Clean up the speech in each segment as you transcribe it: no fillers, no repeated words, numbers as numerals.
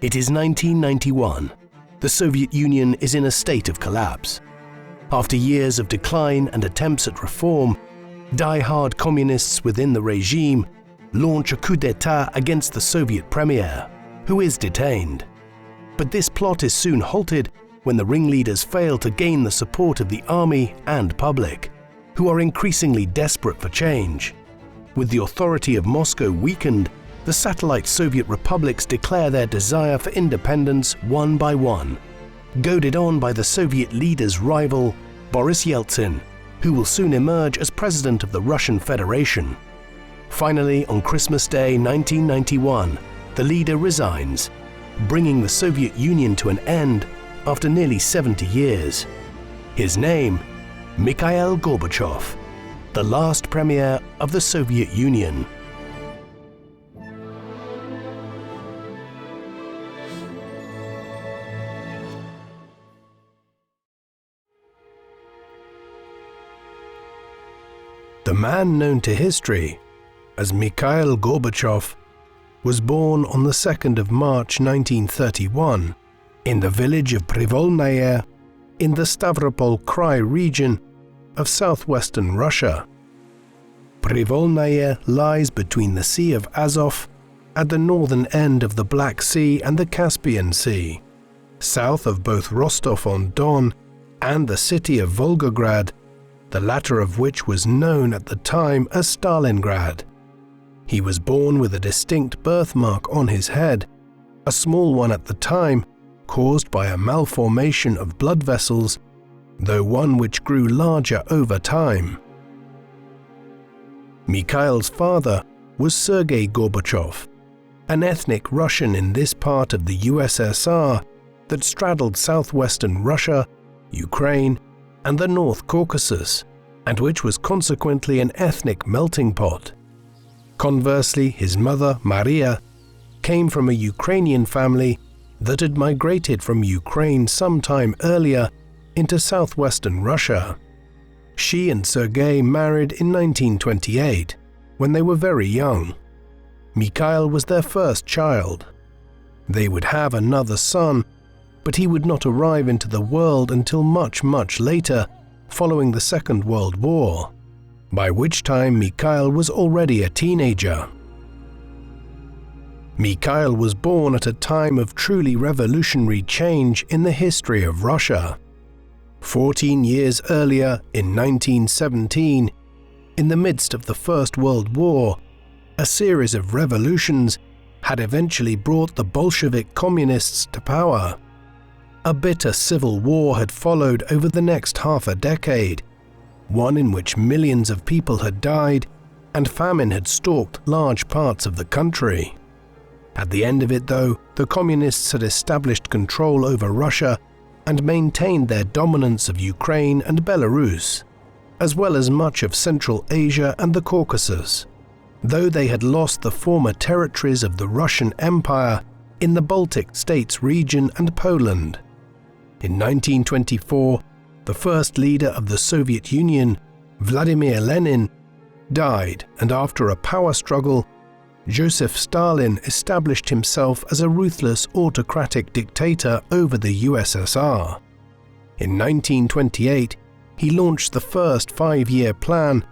It is 1991. The Soviet Union is in a state of collapse. After years of decline and attempts at reform, die-hard communists within the regime launch a coup d'etat against the Soviet premier, who is detained. But this plot is soon halted when the ringleaders fail to gain the support of the army and public, who are increasingly desperate for change. With the authority of Moscow weakened, the satellite Soviet republics declare their desire for independence one by one, goaded on by the Soviet leader's rival, Boris Yeltsin, who will soon emerge as president of the Russian Federation. Finally, on Christmas Day 1991, the leader resigns, bringing the Soviet Union to an end after nearly 70 years. His name, Mikhail Gorbachev, the last premier of the Soviet Union. The man known to history as Mikhail Gorbachev was born on the 2nd of March 1931 in the village of Privolnaya in the Stavropol Krai region of southwestern Russia. Privolnaya lies between the Sea of Azov at the northern end of the Black Sea and the Caspian Sea, south of both Rostov-on-Don and the city of Volgograd, the latter of which was known at the time as Stalingrad. He was born with a distinct birthmark on his head, a small one at the time, caused by a malformation of blood vessels, though one which grew larger over time. Mikhail's father was Sergei Gorbachev, an ethnic Russian in this part of the USSR that straddled southwestern Russia, Ukraine, and the North Caucasus, and which was consequently an ethnic melting pot. Conversely, his mother, Maria, came from a Ukrainian family that had migrated from Ukraine some time earlier into southwestern Russia. She and Sergei married in 1928, when they were very young. Mikhail was their first child. They would have another son, but he would not arrive into the world until much, much later, following the Second World War, by which time Mikhail was already a teenager. Mikhail was born at a time of truly revolutionary change in the history of Russia. 14 years earlier, in 1917, in the midst of the First World War, a series of revolutions had eventually brought the Bolshevik communists to power. A bitter civil war had followed over the next half a decade, one in which millions of people had died and famine had stalked large parts of the country. At the end of it, though, the communists had established control over Russia and maintained their dominance of Ukraine and Belarus, as well as much of Central Asia and the Caucasus, though they had lost the former territories of the Russian Empire in the Baltic States region and Poland. In 1924, the first leader of the Soviet Union, Vladimir Lenin, died, and after a power struggle, Joseph Stalin established himself as a ruthless autocratic dictator over the USSR. In 1928, he launched the first 5-year plan,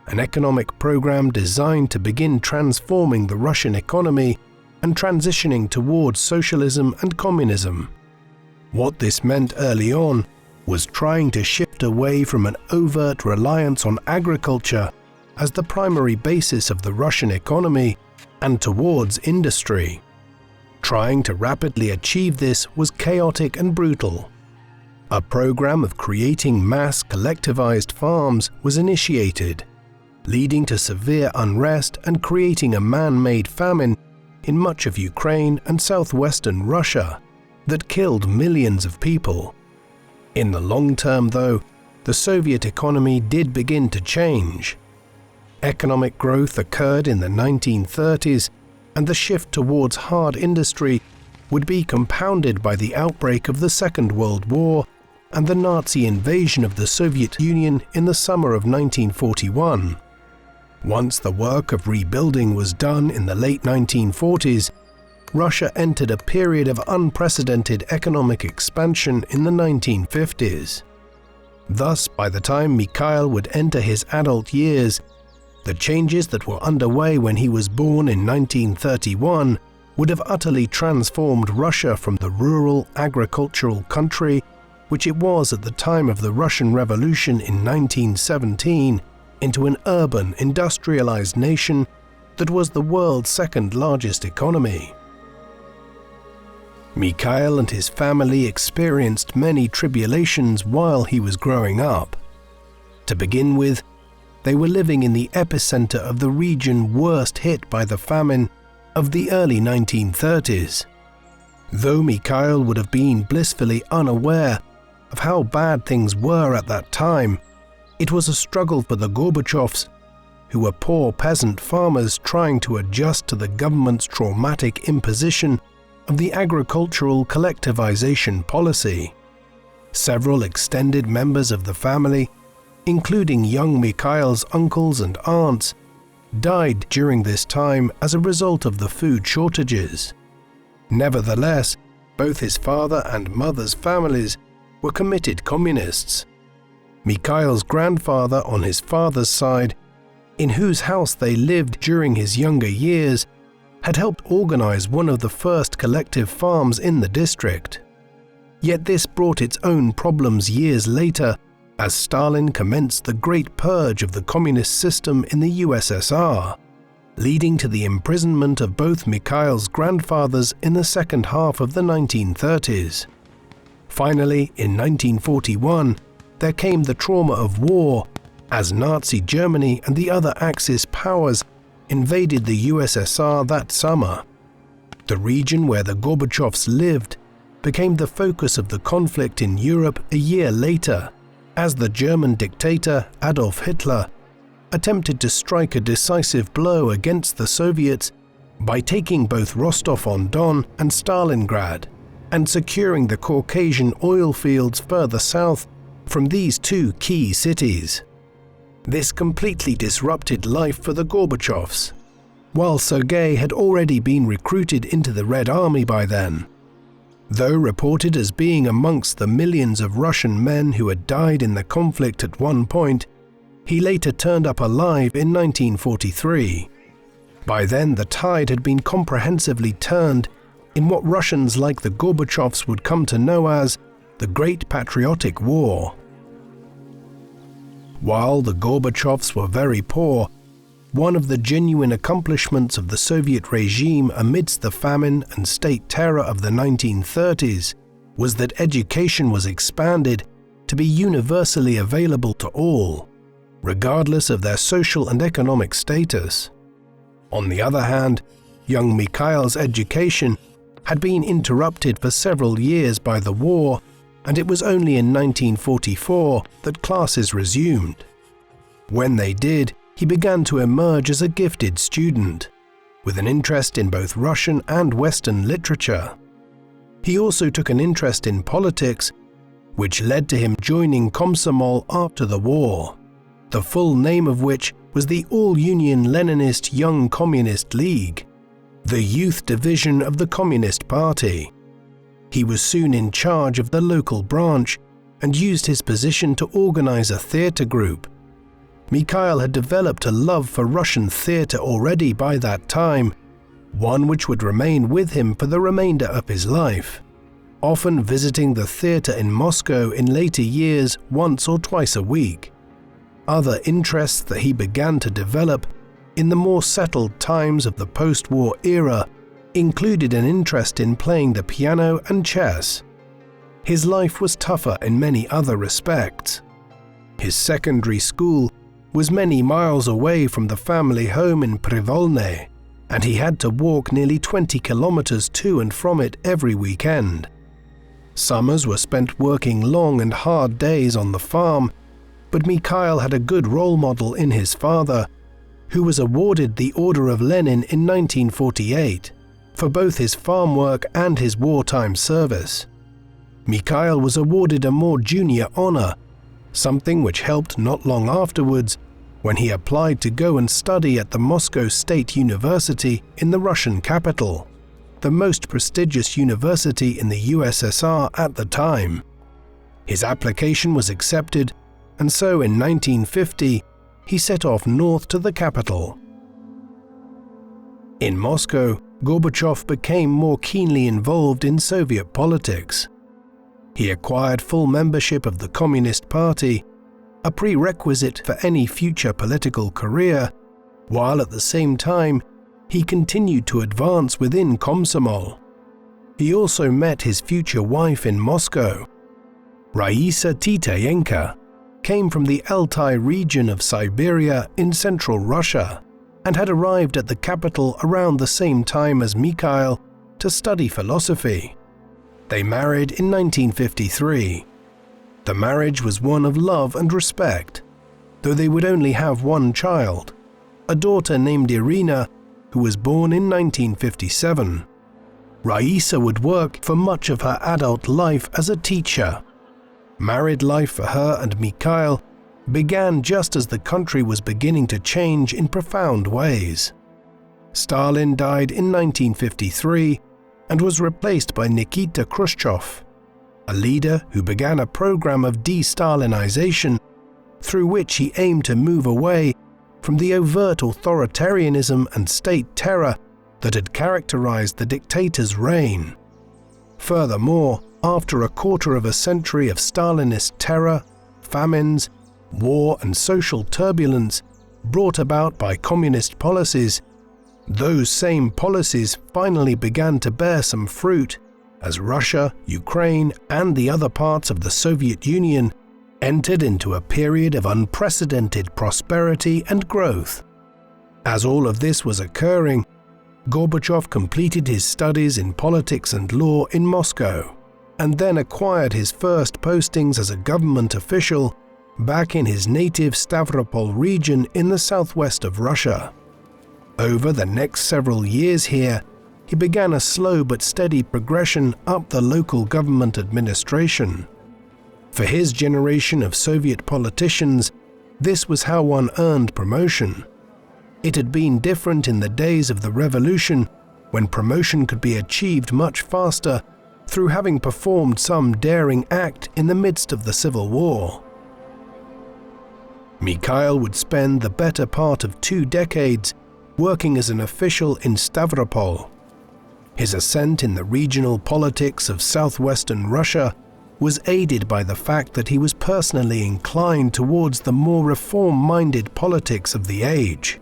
an economic program designed to begin transforming the Russian economy and transitioning towards socialism and communism. What this meant early on was trying to shift away from an overt reliance on agriculture as the primary basis of the Russian economy and towards industry. Trying to rapidly achieve this was chaotic and brutal. A program of creating mass collectivized farms was initiated, leading to severe unrest and creating a man-made famine in much of Ukraine and southwestern Russia that killed millions of people. In the long term, though, the Soviet economy did begin to change. Economic growth occurred in the 1930s, and the shift towards hard industry would be compounded by the outbreak of the Second World War and the Nazi invasion of the Soviet Union in the summer of 1941. Once the work of rebuilding was done in the late 1940s, Russia entered a period of unprecedented economic expansion in the 1950s. Thus, by the time Mikhail would enter his adult years, the changes that were underway when he was born in 1931 would have utterly transformed Russia from the rural, agricultural country which it was at the time of the Russian Revolution in 1917 into an urban, industrialized nation that was the world's second largest economy. Mikhail and his family experienced many tribulations while he was growing up. To begin with, they were living in the epicenter of the region worst hit by the famine of the early 1930s. Though Mikhail would have been blissfully unaware of how bad things were at that time, it was a struggle for the Gorbachevs, who were poor peasant farmers trying to adjust to the government's traumatic imposition of the agricultural collectivization policy. Several extended members of the family, including young Mikhail's uncles and aunts, died during this time as a result of the food shortages. Nevertheless, both his father and mother's families were committed communists. Mikhail's grandfather on his father's side, in whose house they lived during his younger years, had helped organize one of the first collective farms in the district. Yet this brought its own problems years later, as Stalin commenced the Great Purge of the communist system in the USSR, leading to the imprisonment of both Mikhail's grandfathers in the second half of the 1930s. Finally, in 1941, there came the trauma of war, as Nazi Germany and the other Axis powers invaded the USSR that summer. The region where the Gorbachevs lived became the focus of the conflict in Europe a year later, as the German dictator Adolf Hitler attempted to strike a decisive blow against the Soviets by taking both Rostov-on-Don and Stalingrad and securing the Caucasian oil fields further south from these two key cities. This completely disrupted life for the Gorbachevs, while Sergei had already been recruited into the Red Army by then. Though reported as being amongst the millions of Russian men who had died in the conflict at one point, he later turned up alive in 1943. By then, the tide had been comprehensively turned in what Russians like the Gorbachevs would come to know as the Great Patriotic War. While the Gorbachevs were very poor, one of the genuine accomplishments of the Soviet regime amidst the famine and state terror of the 1930s was that education was expanded to be universally available to all, regardless of their social and economic status. On the other hand, young Mikhail's education had been interrupted for several years by the war, and it was only in 1944 that classes resumed. When they did, he began to emerge as a gifted student, with an interest in both Russian and Western literature. He also took an interest in politics, which led to him joining Komsomol after the war, the full name of which was the All-Union Leninist Young Communist League, the youth division of the Communist Party. He was soon in charge of the local branch and used his position to organize a theater group. Mikhail had developed a love for Russian theater already by that time, one which would remain with him for the remainder of his life, often visiting the theater in Moscow in later years once or twice a week. Other interests that he began to develop in the more settled times of the post-war era included an interest in playing the piano and chess. His life was tougher in many other respects. His secondary school was many miles away from the family home in Privolne, and he had to walk nearly 20 kilometers to and from it every weekend. Summers were spent working long and hard days on the farm, but Mikhail had a good role model in his father, who was awarded the Order of Lenin in 1948 for both his farm work and his wartime service. Mikhail was awarded a more junior honor, something which helped not long afterwards when he applied to go and study at the Moscow State University in the Russian capital. the most prestigious university in the USSR at the time. His application was accepted, and so in 1950, he set off north to the capital. In Moscow, Gorbachev became more keenly involved in Soviet politics. He acquired full membership of the Communist Party, a prerequisite for any future political career, while at the same time he continued to advance within Komsomol. He also met his future wife in Moscow. Raisa Titayenko came from the Altai region of Siberia in central Russia and had arrived at the capital around the same time as Mikhail to study philosophy. They married in 1953. The marriage was one of love and respect, though they would only have one child, a daughter named Irina, who was born in 1957. Raisa would work for much of her adult life as a teacher. Married life for her and Mikhail began just as the country was beginning to change in profound ways. Stalin died in 1953 and was replaced by Nikita Khrushchev, a leader who began a program of de-Stalinization through which he aimed to move away from the overt authoritarianism and state terror that had characterized the dictator's reign. Furthermore, after a quarter of a century of Stalinist terror, famines, war and social turbulence brought about by communist policies, those same policies finally began to bear some fruit as Russia, Ukraine, and the other parts of the Soviet Union entered into a period of unprecedented prosperity and growth. As all of this was occurring, Gorbachev completed his studies in politics and law in Moscow, and then acquired his first postings as a government official back in his native Stavropol region in the southwest of Russia. Over the next several years here, he began a slow but steady progression up the local government administration. For his generation of Soviet politicians, this was how one earned promotion. It had been different in the days of the revolution, when promotion could be achieved much faster through having performed some daring act in the midst of the civil war. Mikhail would spend the better part of 2 decades working as an official in Stavropol. His ascent in the regional politics of southwestern Russia was aided by the fact that he was personally inclined towards the more reform-minded politics of the age.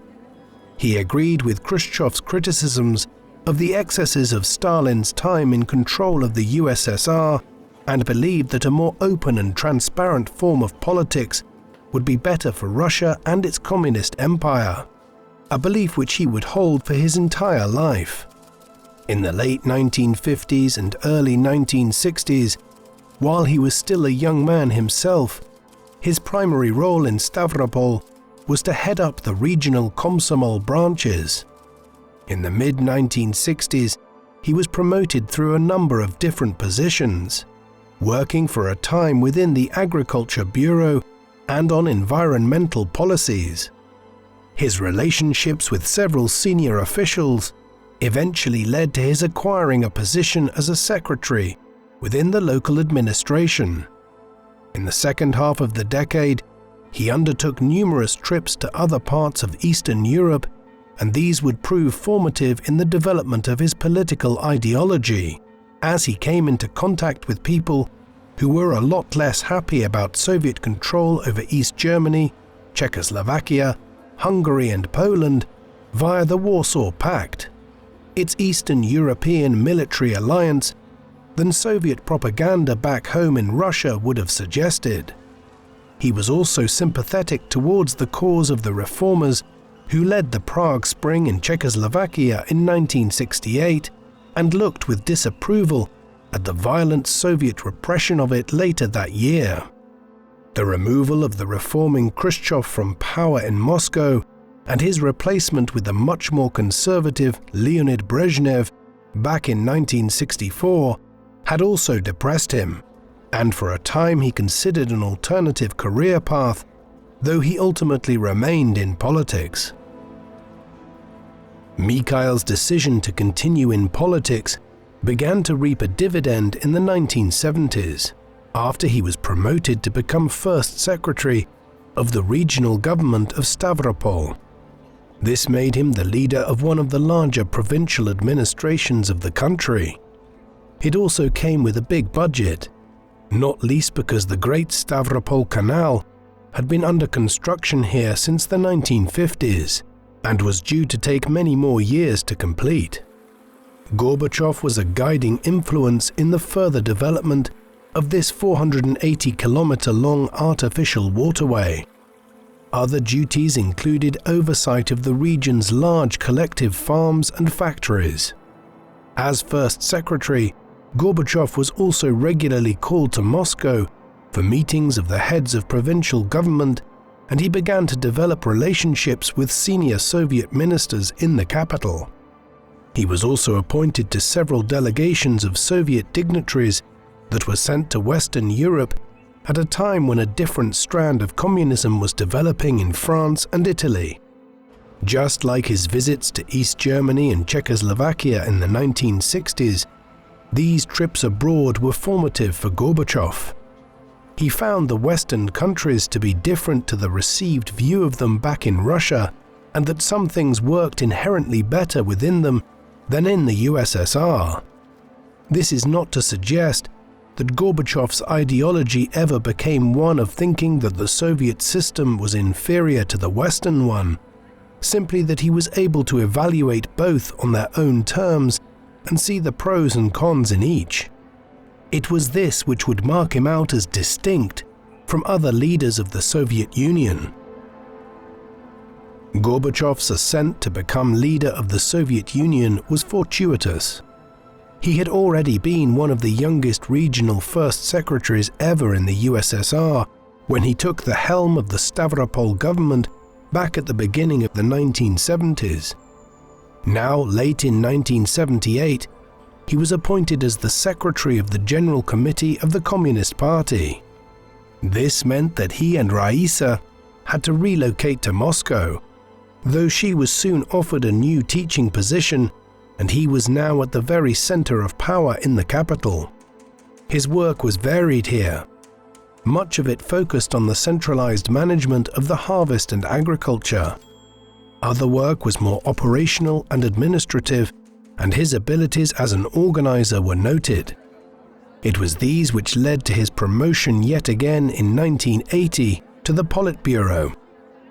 He agreed with Khrushchev's criticisms of the excesses of Stalin's time in control of the USSR and believed that a more open and transparent form of politics would be better for Russia and its communist empire, a belief which he would hold for his entire life. In the late 1950s and early 1960s, while he was still a young man himself, his primary role in Stavropol was to head up the regional Komsomol branches. In the mid-1960s, he was promoted through a number of different positions, working for a time within the Agriculture Bureau and on environmental policies. His relationships with several senior officials eventually led to his acquiring a position as a secretary within the local administration. In the second half of the decade, he undertook numerous trips to other parts of Eastern Europe, and these would prove formative in the development of his political ideology, as he came into contact with people who were a lot less happy about Soviet control over East Germany, Czechoslovakia, Hungary and Poland via the Warsaw Pact, its Eastern European military alliance, than Soviet propaganda back home in Russia would have suggested. He was also sympathetic towards the cause of the reformers who led the Prague Spring in Czechoslovakia in 1968 and looked with disapproval at the violent Soviet repression of it later that year. The removal of the reforming Khrushchev from power in Moscow and his replacement with the much more conservative Leonid Brezhnev back in 1964 had also depressed him, and for a time he considered an alternative career path, though he ultimately remained in politics. Mikhail's decision to continue in politics began to reap a dividend in the 1970s, after he was promoted to become first secretary of the regional government of Stavropol. This made him the leader of one of the larger provincial administrations of the country. It also came with a big budget, not least because the Great Stavropol Canal had been under construction here since the 1950s and was due to take many more years to complete. Gorbachev was a guiding influence in the further development of this 480-kilometer-long artificial waterway. Other duties included oversight of the region's large collective farms and factories. As first secretary, Gorbachev was also regularly called to Moscow for meetings of the heads of provincial government, and he began to develop relationships with senior Soviet ministers in the capital. He was also appointed to several delegations of Soviet dignitaries that were sent to Western Europe at a time when a different strand of communism was developing in France and Italy. Just like his visits to East Germany and Czechoslovakia in the 1960s, these trips abroad were formative for Gorbachev. He found the Western countries to be different to the received view of them back in Russia, and that some things worked inherently better within them than in the USSR. This is not to suggest that Gorbachev's ideology ever became one of thinking that the Soviet system was inferior to the Western one, simply that he was able to evaluate both on their own terms and see the pros and cons in each. It was this which would mark him out as distinct from other leaders of the Soviet Union. Gorbachev's ascent to become leader of the Soviet Union was fortuitous. He had already been one of the youngest regional first secretaries ever in the USSR when he took the helm of the Stavropol government back at the beginning of the 1970s. Now, late in 1978, he was appointed as the secretary of the General Committee of the Communist Party. This meant that he and Raisa had to relocate to Moscow, though she was soon offered a new teaching position, and he was now at the very center of power in the capital. His work was varied here. Much of it focused on the centralized management of the harvest and agriculture. Other work was more operational and administrative, and his abilities as an organizer were noted. It was these which led to his promotion yet again in 1980 to the Politburo,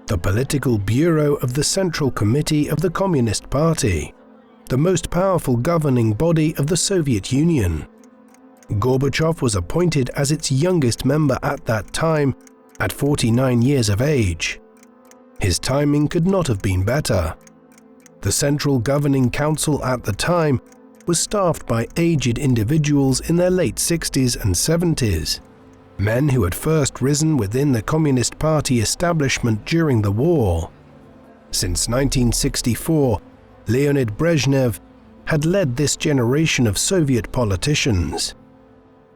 the political bureau of the Central Committee of the Communist Party, the most powerful governing body of the Soviet Union. Gorbachev was appointed as its youngest member at that time, at 49 years of age. His timing could not have been better. The Central Governing Council at the time was staffed by aged individuals in their late 60s and 70s, men who had first risen within the Communist Party establishment during the war. Since 1964, Leonid Brezhnev had led this generation of Soviet politicians.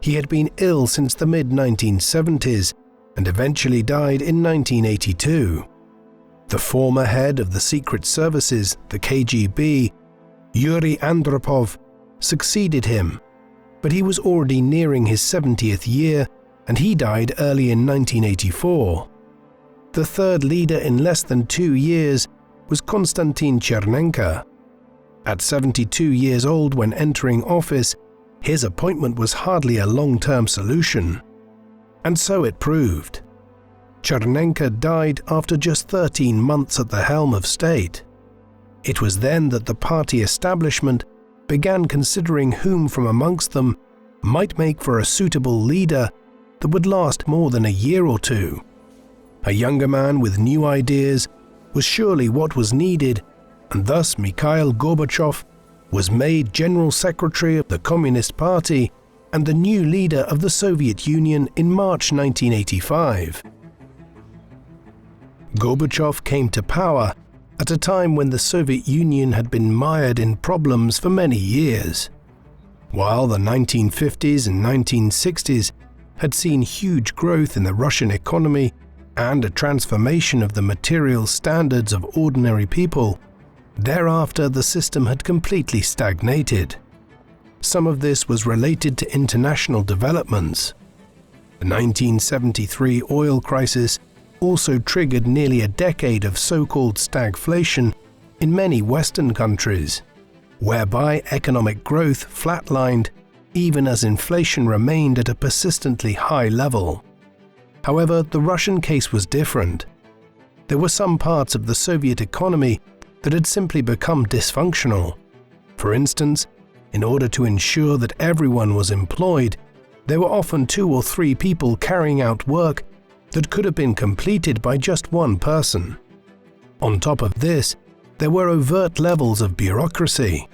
He had been ill since the mid-1970s and eventually died in 1982. The former head of the Secret Services, the KGB, Yuri Andropov, succeeded him, but he was already nearing his 70th year and he died early in 1984. The third leader in less than 2 years was Konstantin Chernenko. At 72 years old when entering office, his appointment was hardly a long-term solution. And so it proved. Chernenko died after just 13 months at the helm of state. It was then that the party establishment began considering whom from amongst them might make for a suitable leader that would last more than a year or two. A younger man with new ideas was surely what was needed, and thus Mikhail Gorbachev was made General Secretary of the Communist Party and the new leader of the Soviet Union in March 1985. Gorbachev came to power at a time when the Soviet Union had been mired in problems for many years. While the 1950s and 1960s had seen huge growth in the Russian economy and a transformation of the material standards of ordinary people, Thereafter, the system had completely stagnated. Some of this was related to international developments. The 1973 oil crisis also triggered nearly a decade of so-called stagflation in many Western countries, whereby economic growth flatlined even as inflation remained at a persistently high level. However, the Russian case was different. There were some parts of the Soviet economy that had simply become dysfunctional. For instance, in order to ensure that everyone was employed, there were often 2 or 3 people carrying out work that could have been completed by just one person. On top of this, there were overt levels of bureaucracy.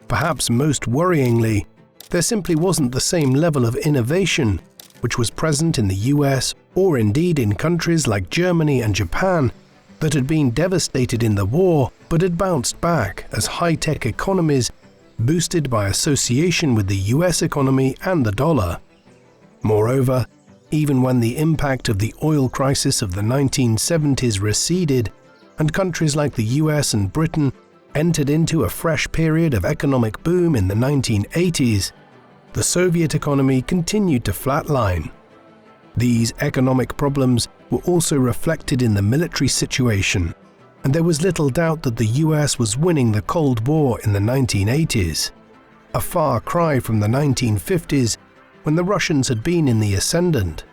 Perhaps most worryingly, there simply wasn't the same level of innovation which was present in the US or indeed in countries like Germany and Japan that had been devastated in the war but had bounced back as high-tech economies boosted by association with the US economy and the dollar. Moreover, even when the impact of the oil crisis of the 1970s receded and countries like the US and Britain entered into a fresh period of economic boom in the 1980s, the Soviet economy continued to flatline. These economic problems were also reflected in the military situation, and there was little doubt that the US was winning the Cold War in the 1980s, a far cry from the 1950s when the Russians had been in the ascendant.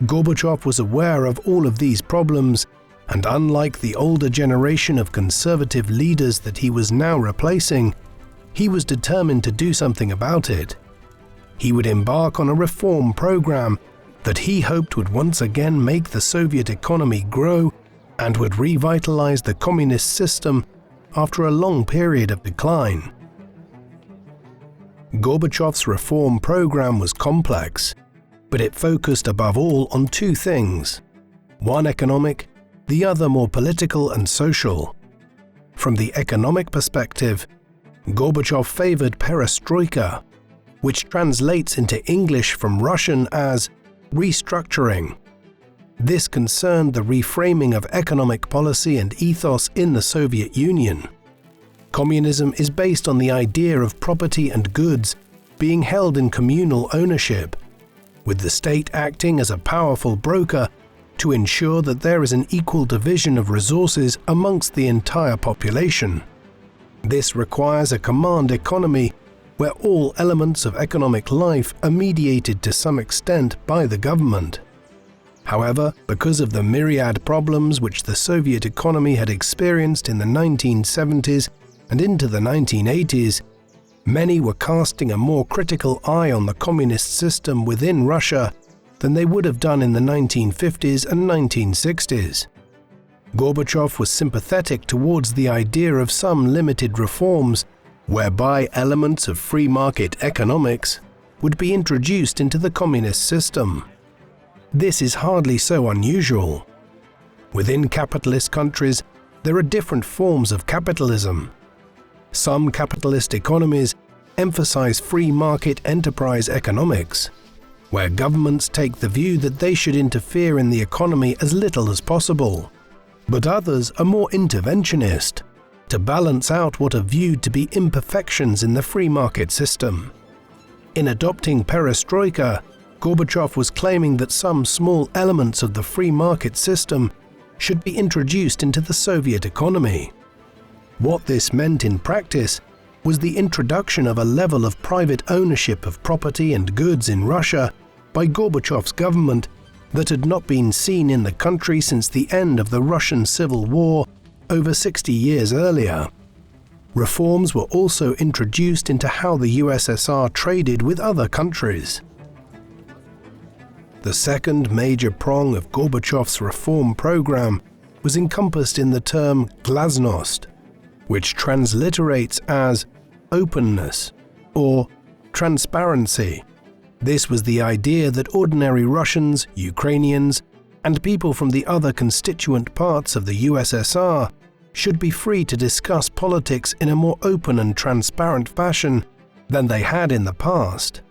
Gorbachev was aware of all of these problems, and unlike the older generation of conservative leaders that he was now replacing, he was determined to do something about it. He would embark on a reform program that he hoped would once again make the Soviet economy grow and would revitalize the communist system after a long period of decline. Gorbachev's reform program was complex, but it focused above all on 2 things, one economic, the other more political and social. From the economic perspective, Gorbachev favored perestroika, which translates into English from Russian as restructuring. This concerned the reframing of economic policy and ethos in the Soviet Union. Communism is based on the idea of property and goods being held in communal ownership, with the state acting as a powerful broker to ensure that there is an equal division of resources amongst the entire population. This requires a command economy where all elements of economic life are mediated to some extent by the government. However, because of the myriad problems which the Soviet economy had experienced in the 1970s and into the 1980s, many were casting a more critical eye on the communist system within Russia than they would have done in the 1950s and 1960s. Gorbachev was sympathetic towards the idea of some limited reforms whereby elements of free market economics would be introduced into the communist system. This is hardly so unusual. Within capitalist countries, there are different forms of capitalism. Some capitalist economies emphasize free market enterprise economics, where governments take the view that they should interfere in the economy as little as possible. But others are more interventionist, to balance out what are viewed to be imperfections in the free market system. In adopting perestroika, Gorbachev was claiming that some small elements of the free market system should be introduced into the Soviet economy. What this meant in practice was the introduction of a level of private ownership of property and goods in Russia by Gorbachev's government that had not been seen in the country since the end of the Russian Civil War over 60 years earlier. Reforms were also introduced into how the USSR traded with other countries. The second major prong of Gorbachev's reform program was encompassed in the term glasnost, which transliterates as openness or transparency. This was the idea that ordinary Russians, Ukrainians, and people from the other constituent parts of the USSR should be free to discuss politics in a more open and transparent fashion than they had in the past.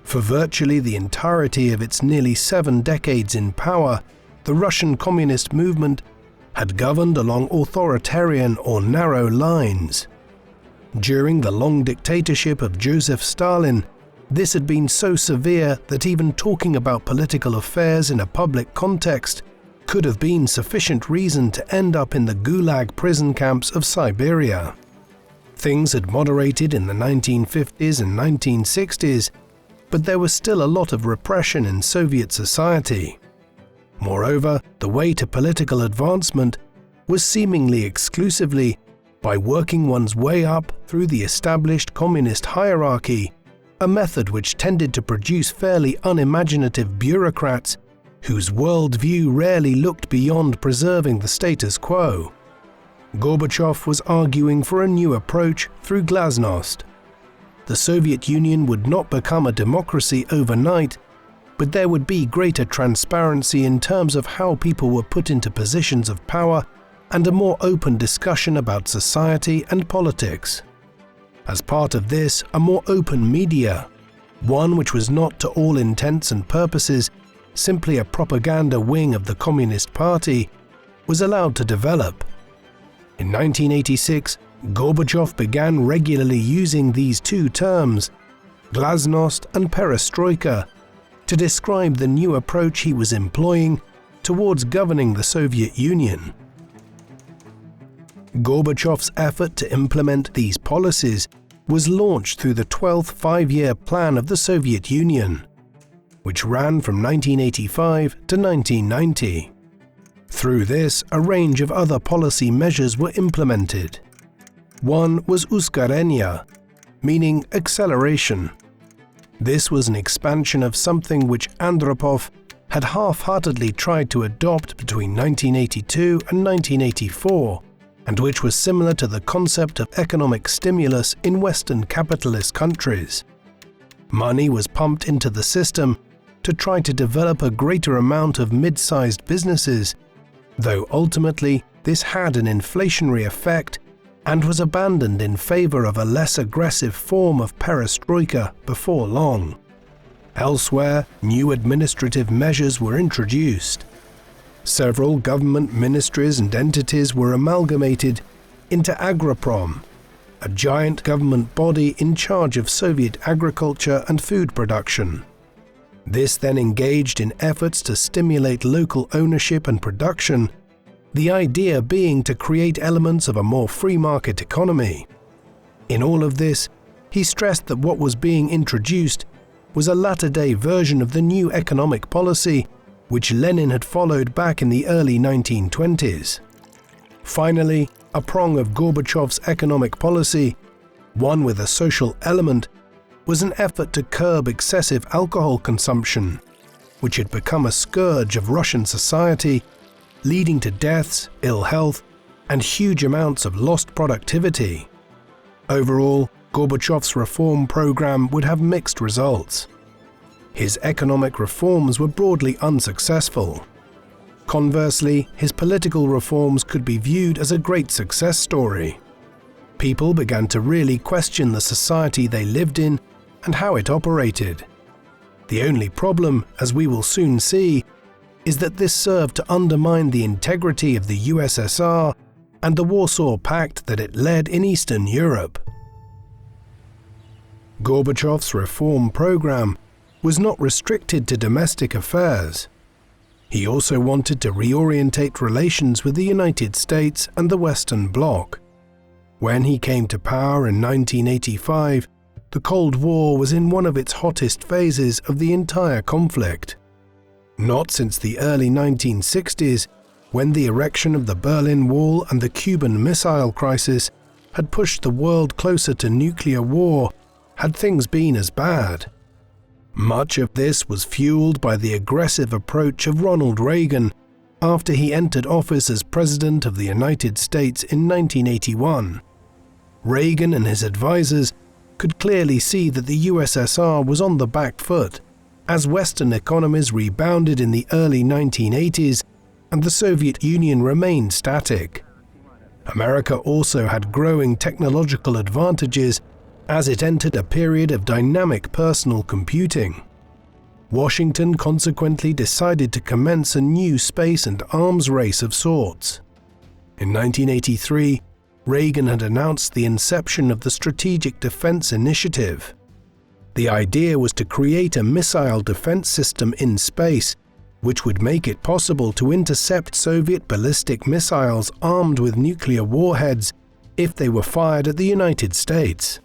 For virtually the entirety of its nearly 7 decades in power, the Russian communist movement had governed along authoritarian or narrow lines. During the long dictatorship of Joseph Stalin, this had been so severe that even talking about political affairs in a public context could have been sufficient reason to end up in the Gulag prison camps of Siberia. Things had moderated in the 1950s and 1960s, but there was still a lot of repression in Soviet society. Moreover, the way to political advancement was seemingly exclusively by working one's way up through the established communist hierarchy, a method which tended to produce fairly unimaginative bureaucrats whose worldview rarely looked beyond preserving the status quo. Gorbachev was arguing for a new approach through glasnost. The Soviet Union would not become a democracy overnight, but there would be greater transparency in terms of how people were put into positions of power and a more open discussion about society and politics. As part of this, a more open media, one which was not to all intents and purposes simply a propaganda wing of the Communist Party, was allowed to develop. In 1986, Gorbachev began regularly using these two terms, glasnost and perestroika, to describe the new approach he was employing towards governing the Soviet Union. Gorbachev's effort to implement these policies was launched through the 12th five-year plan of the Soviet Union, which ran from 1985 to 1990. Through this, a range of other policy measures were implemented. One was uskarenia, meaning acceleration. This was an expansion of something which Andropov had half-heartedly tried to adopt between 1982 and 1984, and which was similar to the concept of economic stimulus in Western capitalist countries. Money was pumped into the system to try to develop a greater amount of mid-sized businesses, though ultimately this had an inflationary effect and was abandoned in favor of a less aggressive form of perestroika before long. Elsewhere, new administrative measures were introduced. Several government ministries and entities were amalgamated into Agroprom, a giant government body in charge of Soviet agriculture and food production. This then engaged in efforts to stimulate local ownership and production, the idea being to create elements of a more free market economy. In all of this, he stressed that what was being introduced was a latter-day version of the new economic policy which Lenin had followed back in the early 1920s. Finally, a prong of Gorbachev's economic policy, one with a social element, was an effort to curb excessive alcohol consumption, which had become a scourge of Russian society, leading to deaths, ill health, and huge amounts of lost productivity. Overall, Gorbachev's reform program would have mixed results. His economic reforms were broadly unsuccessful. Conversely, his political reforms could be viewed as a great success story. People began to really question the society they lived in and how it operated. The only problem, as we will soon see, is that this served to undermine the integrity of the USSR and the Warsaw Pact that it led in Eastern Europe. Gorbachev's reform program was not restricted to domestic affairs. He also wanted to reorientate relations with the United States and the Western Bloc. When he came to power in 1985, the Cold War was in one of its hottest phases of the entire conflict. Not since the early 1960s, when the erection of the Berlin Wall and the Cuban Missile Crisis had pushed the world closer to nuclear war, had things been as bad. Much of this was fueled by the aggressive approach of Ronald Reagan after he entered office as President of the United States in 1981. Reagan and his advisors could clearly see that the USSR was on the back foot as Western economies rebounded in the early 1980s and the Soviet Union remained static. America also had growing technological advantages as it entered a period of dynamic personal computing. Washington consequently decided to commence a new space and arms race of sorts. In 1983, Reagan had announced the inception of the Strategic Defense Initiative. The idea was to create a missile defense system in space, which would make it possible to intercept Soviet ballistic missiles armed with nuclear warheads if they were fired at the United States.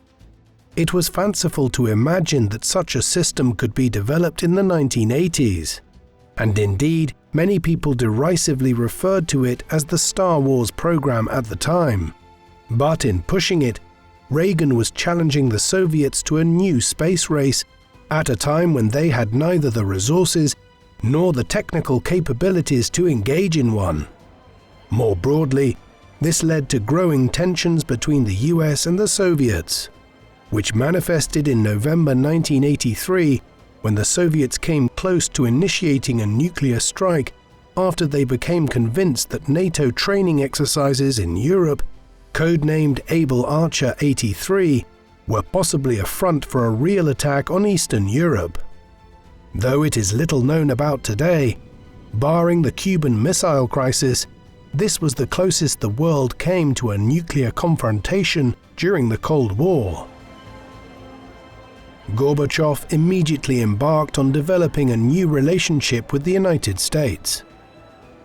It was fanciful to imagine that such a system could be developed in the 1980s, and indeed, many people derisively referred to it as the Star Wars program at the time. But in pushing it, Reagan was challenging the Soviets to a new space race at a time when they had neither the resources nor the technical capabilities to engage in one. More broadly, this led to growing tensions between the US and the Soviets, which manifested in November 1983 when the Soviets came close to initiating a nuclear strike after they became convinced that NATO training exercises in Europe, codenamed Able Archer 83, were possibly a front for a real attack on Eastern Europe. Though it is little known about today, barring the Cuban Missile Crisis, this was the closest the world came to a nuclear confrontation during the Cold War. Gorbachev immediately embarked on developing a new relationship with the United States.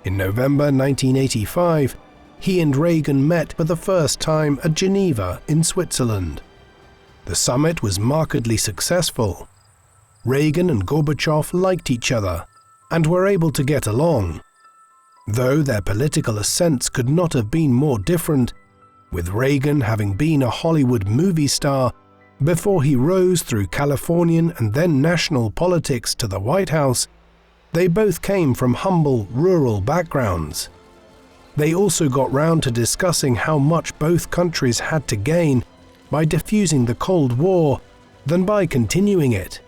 In November 1985, he and Reagan met for the first time at Geneva in Switzerland. The summit was markedly successful. Reagan and Gorbachev liked each other and were able to get along, though their political ascents could not have been more different, with Reagan having been a Hollywood movie star before he rose through Californian and then national politics to the White House. They both came from humble, rural backgrounds. They also got round to discussing how much both countries had to gain by diffusing the Cold War than by continuing it.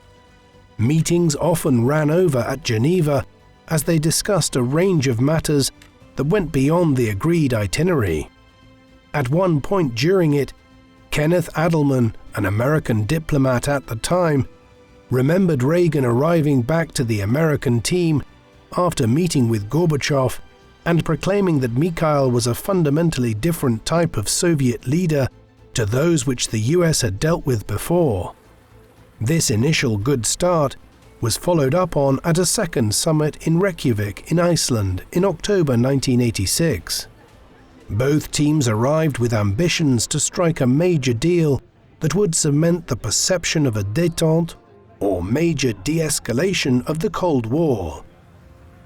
Meetings often ran over at Geneva as they discussed a range of matters that went beyond the agreed itinerary. At one point during it, Kenneth Adelman, an American diplomat at the time, remembered Reagan arriving back to the American team after meeting with Gorbachev and proclaiming that Mikhail was a fundamentally different type of Soviet leader to those which the US had dealt with before. This initial good start was followed up on at a second summit in Reykjavik in Iceland in October 1986. Both teams arrived with ambitions to strike a major deal that would cement the perception of a détente, or major de-escalation of the Cold War.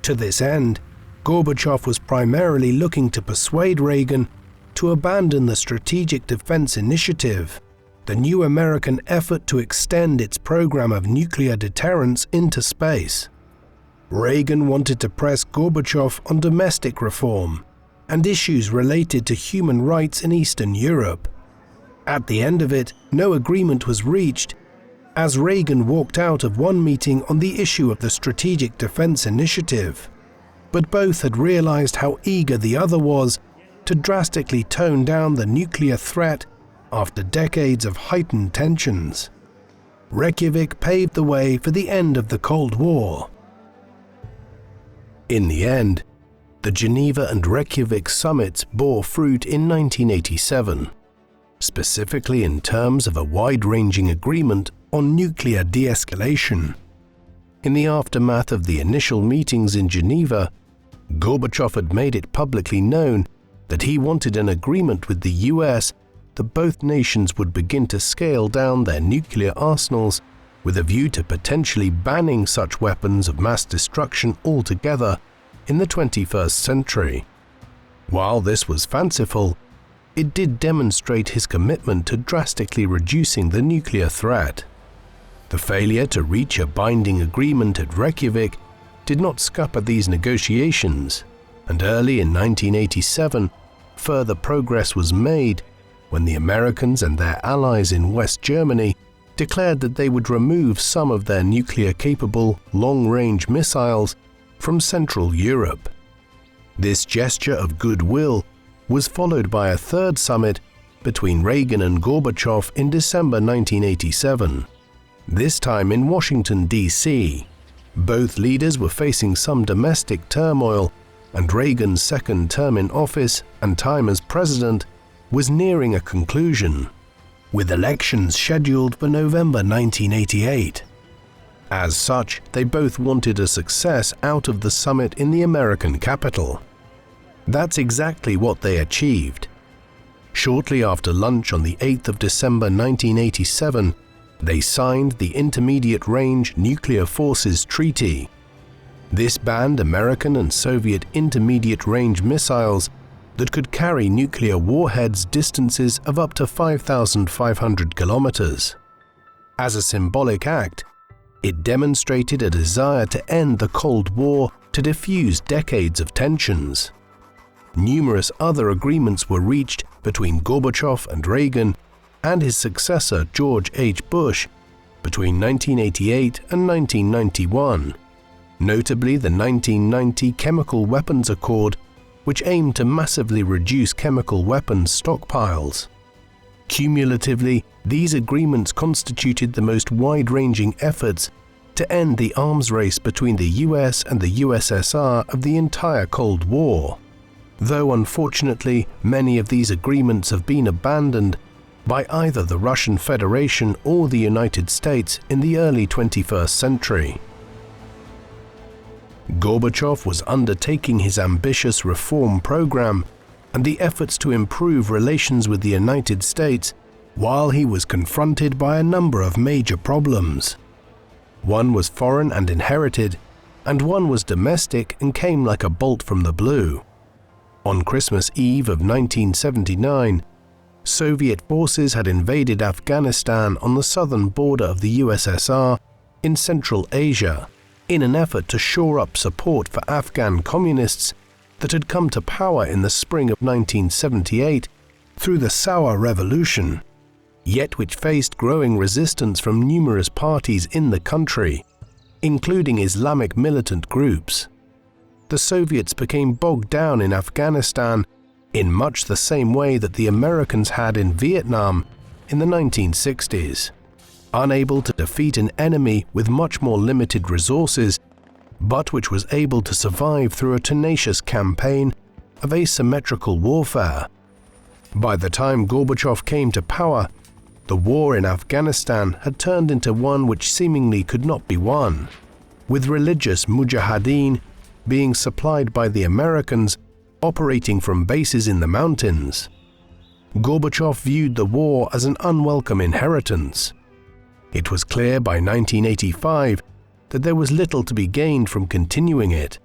To this end, Gorbachev was primarily looking to persuade Reagan to abandon the Strategic Defense Initiative, the new American effort to extend its program of nuclear deterrence into space. Reagan wanted to press Gorbachev on domestic reform and issues related to human rights in Eastern Europe. At the end of it, no agreement was reached, as Reagan walked out of one meeting on the issue of the Strategic Defense Initiative, but both had realized how eager the other was to drastically tone down the nuclear threat after decades of heightened tensions. Reykjavik paved the way for the end of the Cold War. In the end, the Geneva and Reykjavik summits bore fruit in 1987, specifically in terms of a wide-ranging agreement on nuclear de-escalation. In the aftermath of the initial meetings in Geneva, Gorbachev had made it publicly known that he wanted an agreement with the US that both nations would begin to scale down their nuclear arsenals with a view to potentially banning such weapons of mass destruction altogether in the 21st century. While this was fanciful, it did demonstrate his commitment to drastically reducing the nuclear threat. The failure to reach a binding agreement at Reykjavik did not scupper these negotiations, and early in 1987, further progress was made when the Americans and their allies in West Germany declared that they would remove some of their nuclear-capable long-range missiles from Central Europe. This gesture of goodwill was followed by a third summit between Reagan and Gorbachev in December 1987, this time in Washington, D.C. Both leaders were facing some domestic turmoil and Reagan's second term in office and time as president was nearing a conclusion, with elections scheduled for November 1988. As such, they both wanted a success out of the summit in the American capital. That's exactly what they achieved. Shortly after lunch on the 8th of December 1987, they signed the Intermediate Range Nuclear Forces Treaty. This banned American and Soviet intermediate range missiles that could carry nuclear warheads distances of up to 5,500 kilometers. As a symbolic act, it demonstrated a desire to end the Cold War to defuse decades of tensions. Numerous other agreements were reached between Gorbachev and Reagan and his successor George H. Bush between 1988 and 1991, notably the 1990 Chemical Weapons Accord, which aimed to massively reduce chemical weapons stockpiles. Cumulatively, these agreements constituted the most wide-ranging efforts to end the arms race between the US and the USSR of the entire Cold War, though unfortunately many of these agreements have been abandoned by either the Russian Federation or the United States in the early 21st century. Gorbachev was undertaking his ambitious reform program and the efforts to improve relations with the United States while he was confronted by a number of major problems. One was foreign and inherited, and one was domestic and came like a bolt from the blue. On Christmas Eve of 1979, Soviet forces had invaded Afghanistan on the southern border of the USSR in Central Asia in an effort to shore up support for Afghan communists that had come to power in the spring of 1978 through the Sour Revolution, yet which faced growing resistance from numerous parties in the country, including Islamic militant groups. The Soviets became bogged down in Afghanistan in much the same way that the Americans had in Vietnam in the 1960s, unable to defeat an enemy with much more limited resources, but which was able to survive through a tenacious campaign of asymmetrical warfare. By the time Gorbachev came to power, the war in Afghanistan had turned into one which seemingly could not be won, with religious mujahideen being supplied by the Americans operating from bases in the mountains. Gorbachev viewed the war as an unwelcome inheritance. It was clear by 1985 that there was little to be gained from continuing it.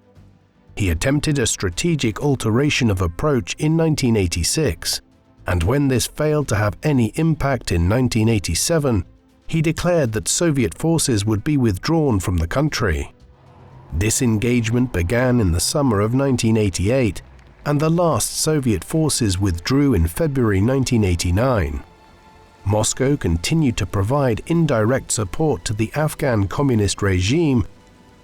He attempted a strategic alteration of approach in 1986, and when this failed to have any impact in 1987, he declared that Soviet forces would be withdrawn from the country. Disengagement began in the summer of 1988, and the last Soviet forces withdrew in February 1989. Moscow continued to provide indirect support to the Afghan communist regime,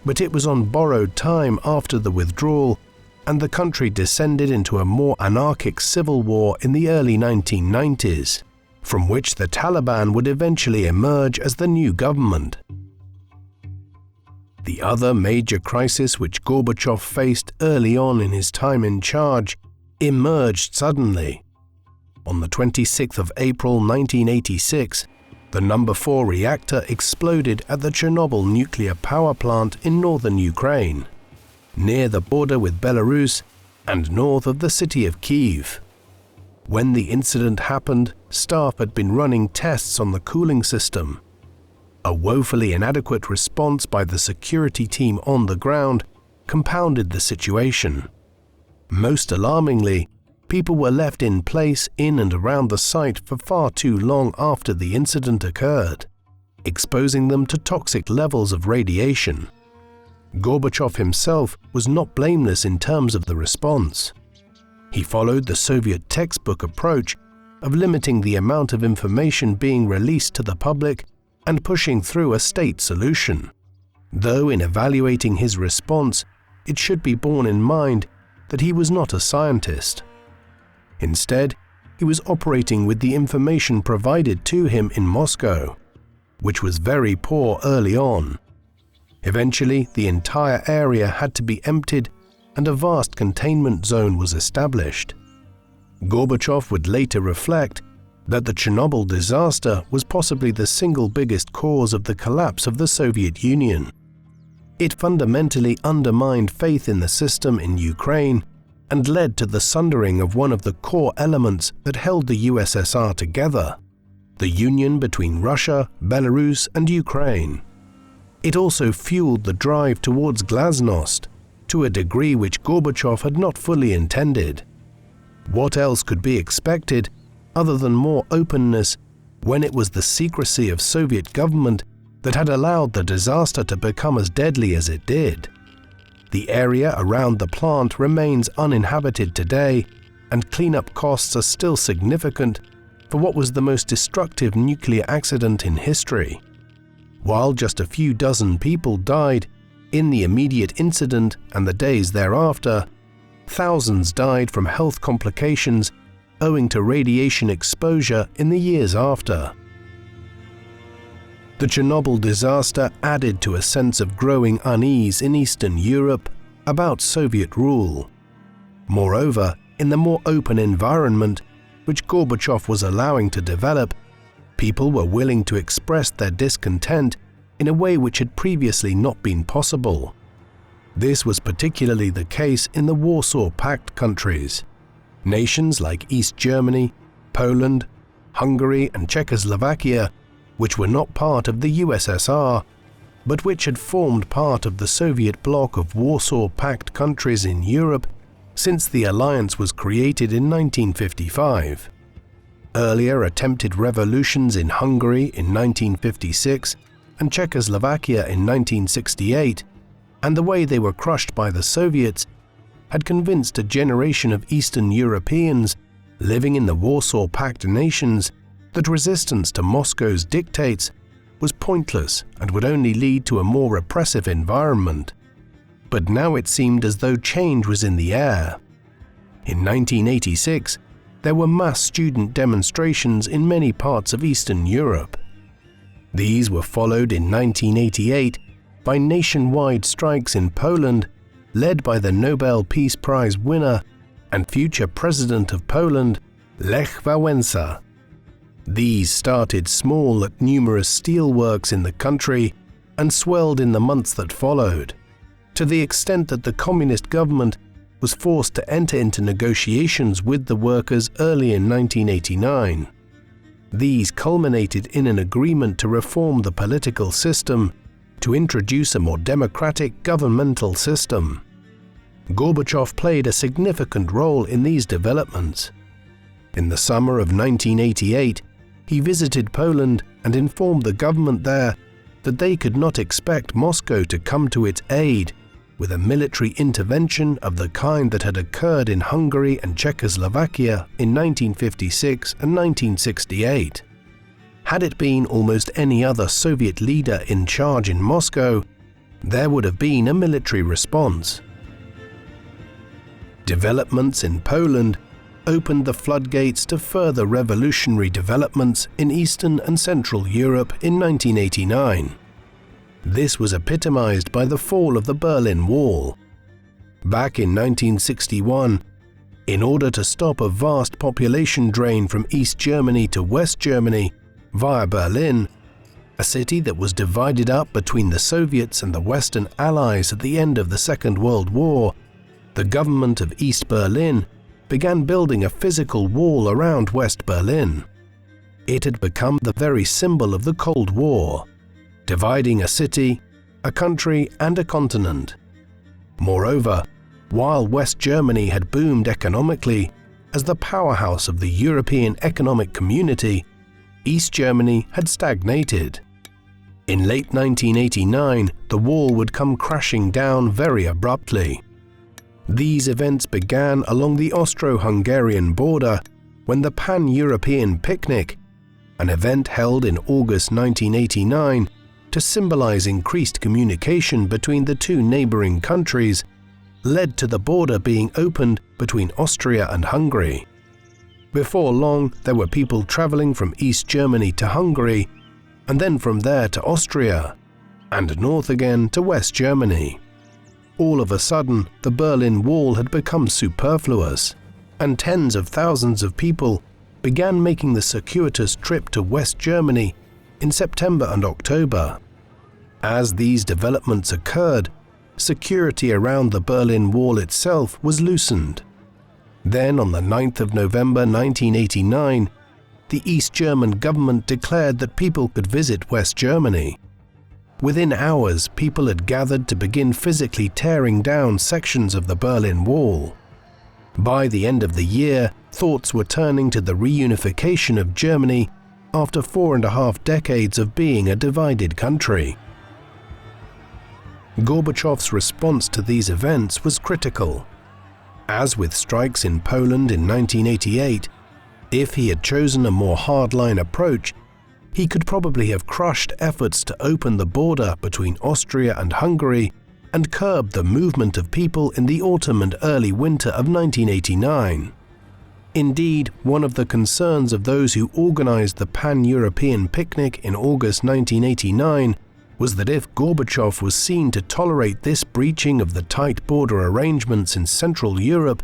but it was on borrowed time after the withdrawal, and the country descended into a more anarchic civil war in the early 1990s, from which the Taliban would eventually emerge as the new government. The other major crisis which Gorbachev faced early on in his time in charge emerged suddenly. On the 26th of April 1986, the No. 4 reactor exploded at the Chernobyl nuclear power plant in northern Ukraine, near the border with Belarus and north of the city of Kyiv. When the incident happened, staff had been running tests on the cooling system. A woefully inadequate response by the security team on the ground compounded the situation. Most alarmingly, people were left in place in and around the site for far too long after the incident occurred, exposing them to toxic levels of radiation. Gorbachev himself was not blameless in terms of the response. He followed the Soviet textbook approach of limiting the amount of information being released to the public and pushing through a state solution. Though in evaluating his response, it should be borne in mind that he was not a scientist. Instead, he was operating with the information provided to him in Moscow, which was very poor early on. Eventually, the entire area had to be emptied and a vast containment zone was established. Gorbachev would later reflect that the Chernobyl disaster was possibly the single biggest cause of the collapse of the Soviet Union. It fundamentally undermined faith in the system in Ukraine and led to the sundering of one of the core elements that held the USSR together, the union between Russia, Belarus, and Ukraine. It also fueled the drive towards glasnost, to a degree which Gorbachev had not fully intended. What else could be expected other than more openness when it was the secrecy of Soviet government that had allowed the disaster to become as deadly as it did? The area around the plant remains uninhabited today, and cleanup costs are still significant for what was the most destructive nuclear accident in history. While just a few dozen people died in the immediate incident and the days thereafter, thousands died from health complications owing to radiation exposure in the years after. The Chernobyl disaster added to a sense of growing unease in Eastern Europe about Soviet rule. Moreover, in the more open environment which Gorbachev was allowing to develop, people were willing to express their discontent in a way which had previously not been possible. This was particularly the case in the Warsaw Pact countries. Nations like East Germany, Poland, Hungary, and Czechoslovakia, which were not part of the USSR, but which had formed part of the Soviet bloc of Warsaw Pact countries in Europe since the alliance was created in 1955. Earlier attempted revolutions in Hungary in 1956 and Czechoslovakia in 1968, and the way they were crushed by the Soviets, had convinced a generation of Eastern Europeans living in the Warsaw Pact nations that resistance to Moscow's dictates was pointless and would only lead to a more repressive environment. But now it seemed as though change was in the air. In 1986, there were mass student demonstrations in many parts of Eastern Europe. These were followed in 1988 by nationwide strikes in Poland, led by the Nobel Peace Prize winner and future president of Poland, Lech Wałęsa. These started small at numerous steelworks in the country and swelled in the months that followed, to the extent that the communist government was forced to enter into negotiations with the workers early in 1989. These culminated in an agreement to reform the political system, to introduce a more democratic governmental system. Gorbachev played a significant role in these developments. In the summer of 1988, he visited Poland and informed the government there that they could not expect Moscow to come to its aid with a military intervention of the kind that had occurred in Hungary and Czechoslovakia in 1956 and 1968. Had it been almost any other Soviet leader in charge in Moscow, there would have been a military response. Developments in Poland opened the floodgates to further revolutionary developments in Eastern and Central Europe in 1989. This was epitomized by the fall of the Berlin Wall. Back in 1961, in order to stop a vast population drain from East Germany to West Germany via Berlin, a city that was divided up between the Soviets and the Western Allies at the end of the Second World War, the government of East Berlin began building a physical wall around West Berlin. It had become the very symbol of the Cold War, dividing a city, a country, and a continent. Moreover, while West Germany had boomed economically as the powerhouse of the European economic community, East Germany had stagnated. In late 1989, the wall would come crashing down very abruptly. These events began along the Austro-Hungarian border when the Pan-European Picnic, an event held in August 1989 to symbolize increased communication between the two neighboring countries, led to the border being opened between Austria and Hungary. Before long, there were people traveling from East Germany to Hungary, and then from there to Austria, and north again to West Germany. all of a sudden the Berlin Wall had become superfluous, and tens of thousands of people began making the circuitous trip to West Germany in September and October. As these developments occurred, security around the Berlin Wall itself was loosened. Then, on the 9th of November 1989, the East German government declared that people could visit West Germany. Within hours, people had gathered to begin physically tearing down sections of the Berlin Wall. By the end of the year, thoughts were turning to the reunification of Germany after 4.5 decades of being a divided country. Gorbachev's response to these events was critical. As with strikes in Poland in 1988, if he had chosen a more hardline approach, he could probably have crushed efforts to open the border between Austria and Hungary and curbed the movement of people in the autumn and early winter of 1989. Indeed, one of the concerns of those who organized the Pan-European picnic in August 1989 was that if Gorbachev was seen to tolerate this breaching of the tight border arrangements in Central Europe,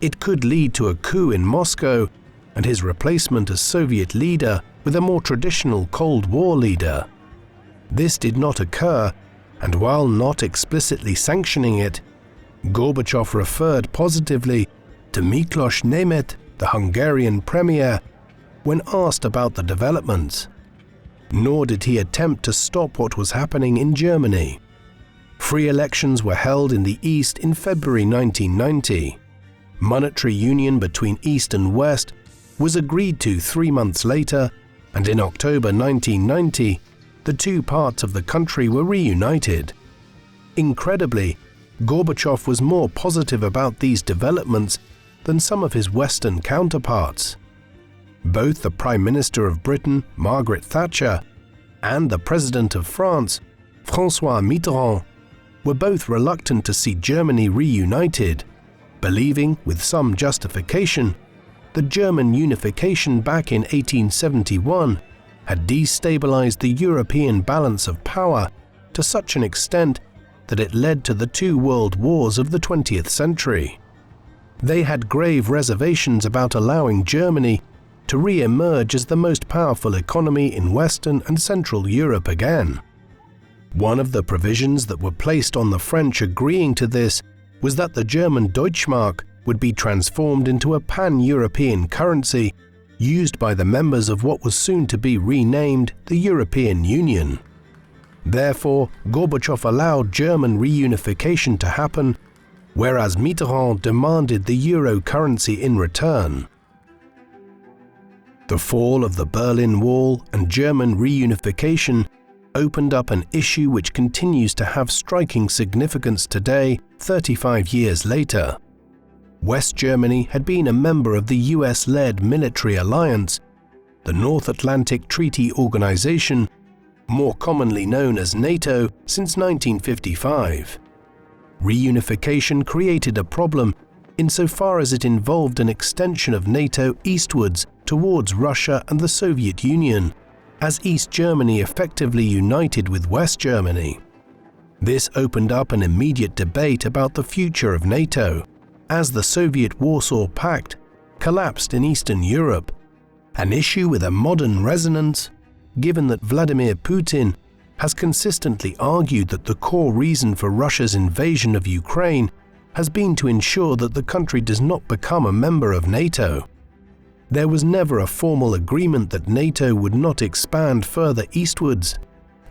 it could lead to a coup in Moscow and his replacement as Soviet leader with a more traditional Cold War leader. This did not occur, and while not explicitly sanctioning it, Gorbachev referred positively to Miklos Németh, the Hungarian premier, when asked about the developments. Nor did he attempt to stop what was happening in Germany. Free elections were held in the East in February 1990. Monetary union between East and West was agreed to 3 months later, and in October 1990, the two parts of the country were reunited. Incredibly, Gorbachev was more positive about these developments than some of his Western counterparts. Both the Prime Minister of Britain, Margaret Thatcher, and the President of France, François Mitterrand, were both reluctant to see Germany reunited, believing, with some justification, that German unification back in 1871 had destabilized the European balance of power to such an extent that it led to the two world wars of the 20th century. They had grave reservations about allowing Germany to re-emerge as the most powerful economy in Western and Central Europe again. One of the provisions that were placed on the French agreeing to this was that the German Deutschmark would be transformed into a pan-European currency used by the members of what was soon to be renamed the European Union. Therefore, Gorbachev allowed German reunification to happen, whereas Mitterrand demanded the euro currency in return. The fall of the Berlin Wall and German reunification opened up an issue which continues to have striking significance today, 35 years later. West Germany had been a member of the US-led military alliance, the North Atlantic Treaty Organization, more commonly known as NATO, since 1955. Reunification created a problem insofar as it involved an extension of NATO eastwards towards Russia and the Soviet Union, as East Germany effectively united with West Germany. This opened up an immediate debate about the future of NATO, as the Soviet Warsaw Pact collapsed in Eastern Europe, an issue with a modern resonance, given that Vladimir Putin has consistently argued that the core reason for Russia's invasion of Ukraine has been to ensure that the country does not become a member of NATO. There was never a formal agreement that NATO would not expand further eastwards,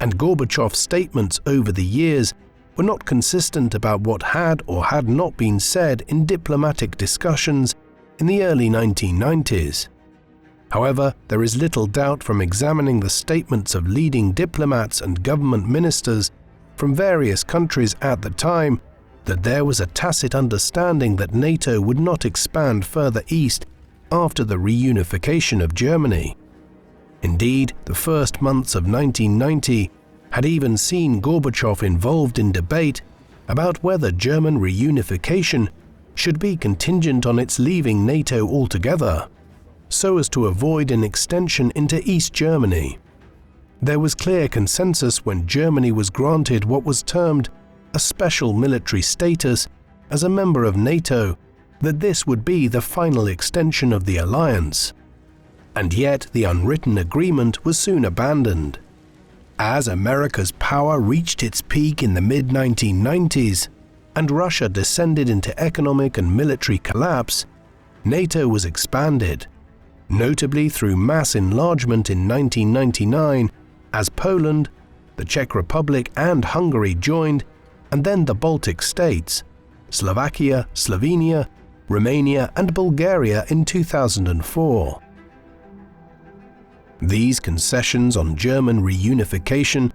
and Gorbachev's statements over the years were not consistent about what had or had not been said in diplomatic discussions in the early 1990s. However, there is little doubt from examining the statements of leading diplomats and government ministers from various countries at the time that there was a tacit understanding that NATO would not expand further east after the reunification of Germany. Indeed, the first months of 1990 had even seen Gorbachev involved in debate about whether German reunification should be contingent on its leaving NATO altogether, so as to avoid an extension into East Germany. There was clear consensus when Germany was granted what was termed a special military status as a member of NATO, that this would be the final extension of the alliance. And yet the unwritten agreement was soon abandoned. As America's power reached its peak in the mid-1990s and Russia descended into economic and military collapse, NATO was expanded, notably through mass enlargement in 1999 as Poland, the Czech Republic and Hungary joined, and then the Baltic states, Slovakia, Slovenia, Romania and Bulgaria in 2004. These concessions on German reunification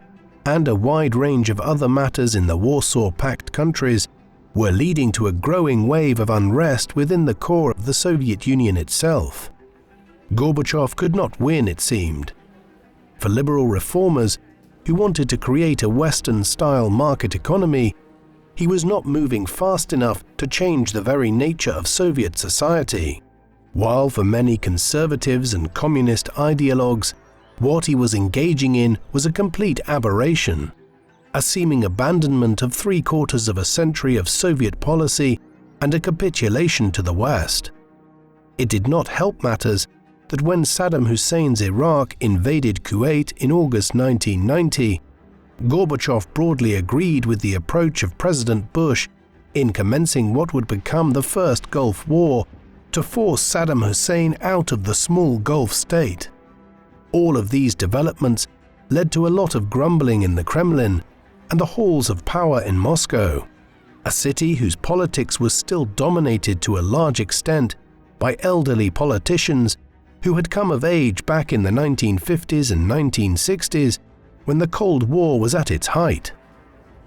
and a wide range of other matters in the Warsaw Pact countries were leading to a growing wave of unrest within the core of the Soviet Union itself. Gorbachev could not win, it seemed. For liberal reformers who wanted to create a Western-style market economy, he was not moving fast enough to change the very nature of Soviet society. While for many conservatives and communist ideologues, what he was engaging in was a complete aberration, a seeming abandonment of 3/4 of a century of Soviet policy and a capitulation to the West. It did not help matters that when Saddam Hussein's Iraq invaded Kuwait in August 1990, Gorbachev broadly agreed with the approach of President Bush in commencing what would become the first Gulf War to force Saddam Hussein out of the small Gulf state. All of these developments led to a lot of grumbling in the Kremlin and the halls of power in Moscow, a city whose politics was still dominated to a large extent by elderly politicians who had come of age back in the 1950s and 1960s when the Cold War was at its height.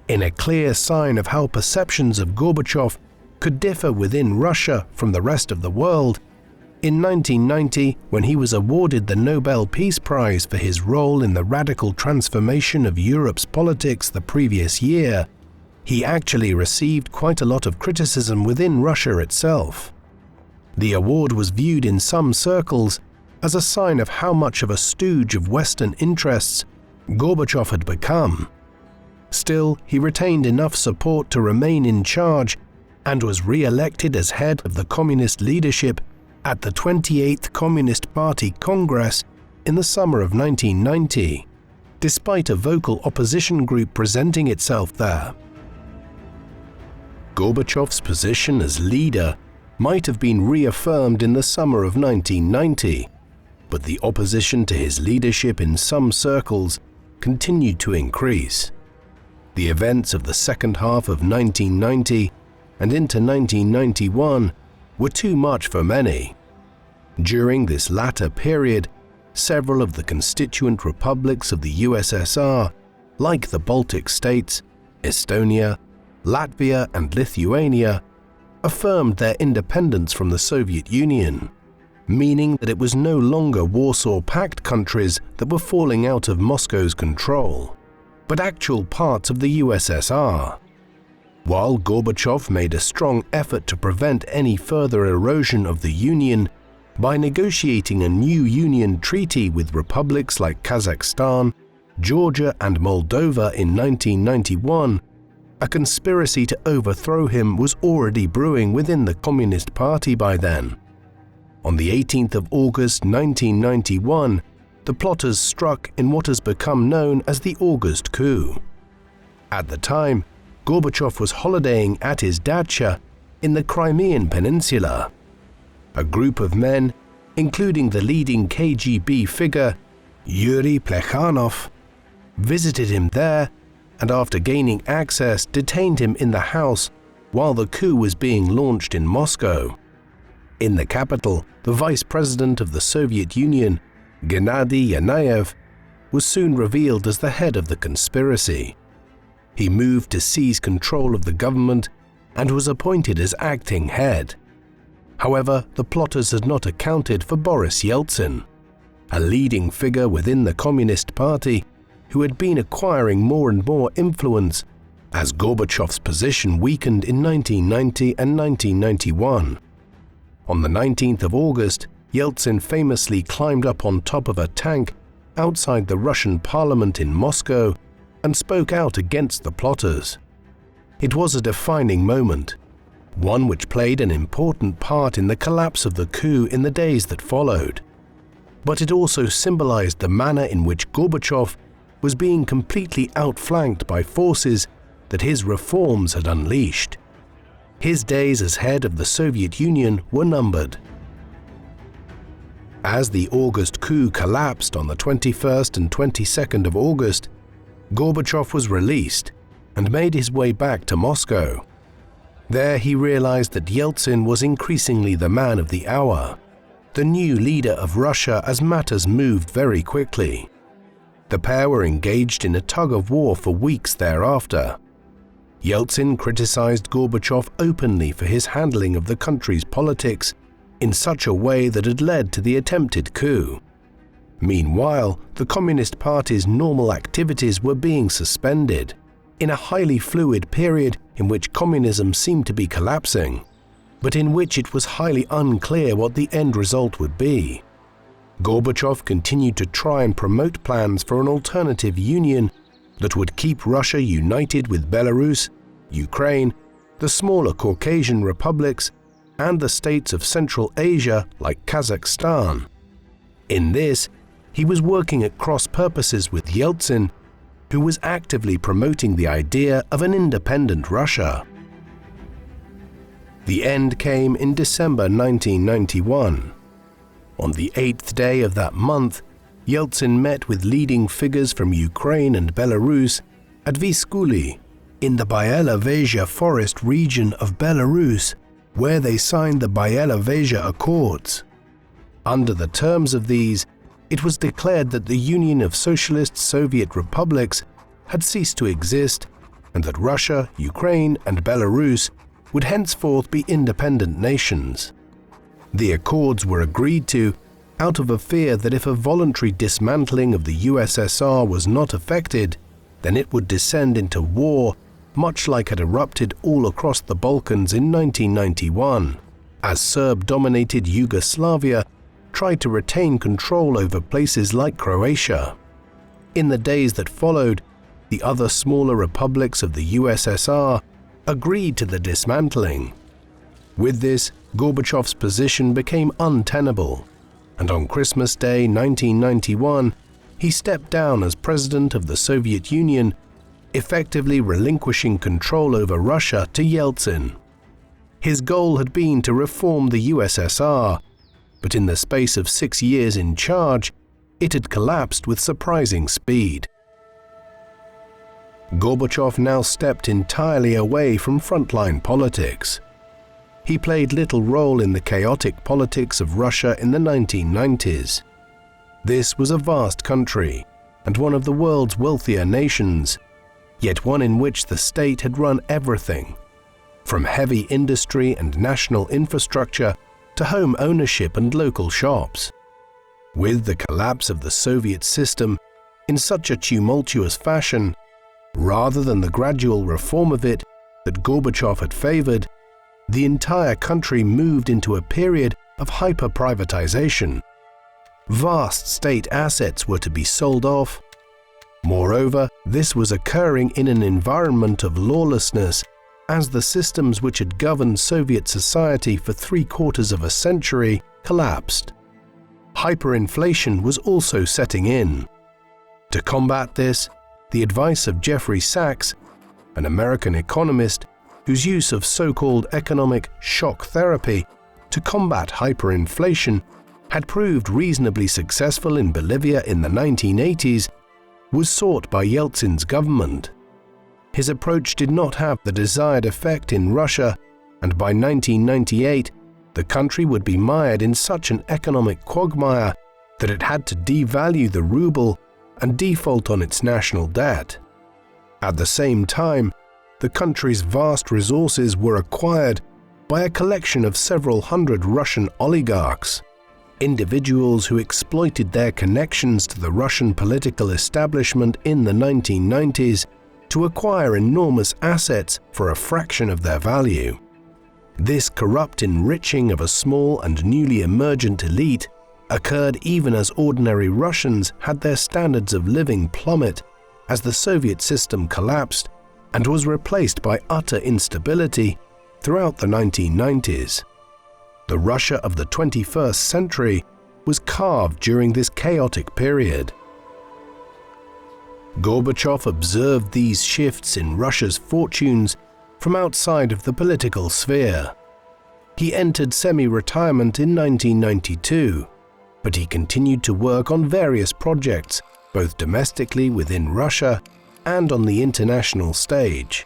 In a clear sign of how perceptions of Gorbachev could differ within Russia from the rest of the world, in 1990, when he was awarded the Nobel Peace Prize for his role in the radical transformation of Europe's politics the previous year, he actually received quite a lot of criticism within Russia itself. The award was viewed in some circles as a sign of how much of a stooge of Western interests Gorbachev had become. Still, he retained enough support to remain in charge and was re-elected as head of the communist leadership at the 28th Communist Party Congress in the summer of 1990, despite a vocal opposition group presenting itself there. Gorbachev's position as leader might have been reaffirmed in the summer of 1990, but the opposition to his leadership in some circles continued to increase. The events of the second half of 1990 and into 1991 were too much for many. During this latter period, several of the constituent republics of the USSR, like the Baltic states, Estonia, Latvia and Lithuania, affirmed their independence from the Soviet Union, meaning that it was no longer Warsaw Pact countries that were falling out of Moscow's control, but actual parts of the USSR. While Gorbachev made a strong effort to prevent any further erosion of the Union by negotiating a new Union treaty with republics like Kazakhstan, Georgia and Moldova in 1991, a conspiracy to overthrow him was already brewing within the Communist Party by then. On the 18th of August 1991, the plotters struck in what has become known as the August coup. At the time, Gorbachev was holidaying at his dacha in the Crimean Peninsula. A group of men, including the leading KGB figure, Yuri Plekhanov, visited him there and after gaining access detained him in the house while the coup was being launched in Moscow. In the capital, the vice president of the Soviet Union, Gennady Yanayev, was soon revealed as the head of the conspiracy. He moved to seize control of the government and was appointed as acting head. However, the plotters had not accounted for Boris Yeltsin, a leading figure within the Communist Party who had been acquiring more and more influence as Gorbachev's position weakened in 1990 and 1991. On the 19th of August, Yeltsin famously climbed up on top of a tank outside the Russian parliament in Moscow and spoke out against the plotters. It was a defining moment, one which played an important part in the collapse of the coup in the days that followed. But it also symbolized the manner in which Gorbachev was being completely outflanked by forces that his reforms had unleashed. His days as head of the Soviet Union were numbered. As the August coup collapsed on the 21st and 22nd of August, Gorbachev was released and made his way back to Moscow. There he realized that Yeltsin was increasingly the man of the hour, the new leader of Russia as matters moved very quickly. The pair were engaged in a tug-of-war for weeks thereafter. Yeltsin criticized Gorbachev openly for his handling of the country's politics in such a way that had led to the attempted coup. Meanwhile, the Communist Party's normal activities were being suspended, in a highly fluid period in which communism seemed to be collapsing, but in which it was highly unclear what the end result would be. Gorbachev continued to try and promote plans for an alternative union that would keep Russia united with Belarus, Ukraine, the smaller Caucasian republics, and the states of Central Asia like Kazakhstan. In this, he was working at cross purposes with Yeltsin, who was actively promoting the idea of an independent Russia. The end came in December 1991. On the 8th day of that month, Yeltsin met with leading figures from Ukraine and Belarus at Vyskuly, in the Białowieża forest region of Belarus, where they signed the Białowieża Accords. Under the terms of these, it was declared that the Union of Socialist Soviet Republics had ceased to exist and that Russia, Ukraine, and Belarus would henceforth be independent nations. The accords were agreed to out of a fear that if a voluntary dismantling of the USSR was not effected, then it would descend into war, much like had erupted all across the Balkans in 1991, as Serb-dominated Yugoslavia tried to retain control over places like Croatia. In the days that followed, the other smaller republics of the USSR agreed to the dismantling. With this, Gorbachev's position became untenable, and on Christmas Day 1991, he stepped down as president of the Soviet Union, effectively relinquishing control over Russia to Yeltsin. His goal had been to reform the USSR, but in the space of 6 years in charge, it had collapsed with surprising speed. Gorbachev now stepped entirely away from frontline politics. He played little role in the chaotic politics of Russia in the 1990s. This was a vast country and one of the world's wealthier nations, yet one in which the state had run everything, from heavy industry and national infrastructure to home ownership and local shops. With the collapse of the Soviet system in such a tumultuous fashion, rather than the gradual reform of it that Gorbachev had favored, the entire country moved into a period of hyper-privatization. Vast state assets were to be sold off. Moreover, this was occurring in an environment of lawlessness, as the systems which had governed Soviet society for 3/4 of a century collapsed. Hyperinflation was also setting in. To combat this, the advice of Jeffrey Sachs, an American economist whose use of so-called economic shock therapy to combat hyperinflation had proved reasonably successful in Bolivia in the 1980s, was sought by Yeltsin's government. His approach did not have the desired effect in Russia, and by 1998, the country would be mired in such an economic quagmire that it had to devalue the ruble and default on its national debt. At the same time, the country's vast resources were acquired by a collection of several hundred Russian oligarchs, individuals who exploited their connections to the Russian political establishment in the 1990s to acquire enormous assets for a fraction of their value. This corrupt enriching of a small and newly emergent elite occurred even as ordinary Russians had their standards of living plummet as the Soviet system collapsed and was replaced by utter instability throughout the 1990s. The Russia of the 21st century was carved during this chaotic period. Gorbachev observed these shifts in Russia's fortunes from outside of the political sphere. He entered semi-retirement in 1992, but he continued to work on various projects, both domestically within Russia and on the international stage.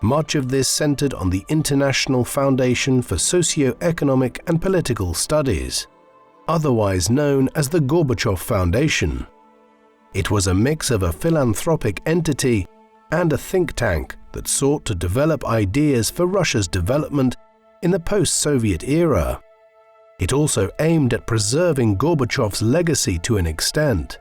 Much of this centered on the International Foundation for Socio-Economic and Political Studies, otherwise known as the Gorbachev Foundation. It was a mix of a philanthropic entity and a think tank that sought to develop ideas for Russia's development in the post-Soviet era. It also aimed at preserving Gorbachev's legacy to an extent.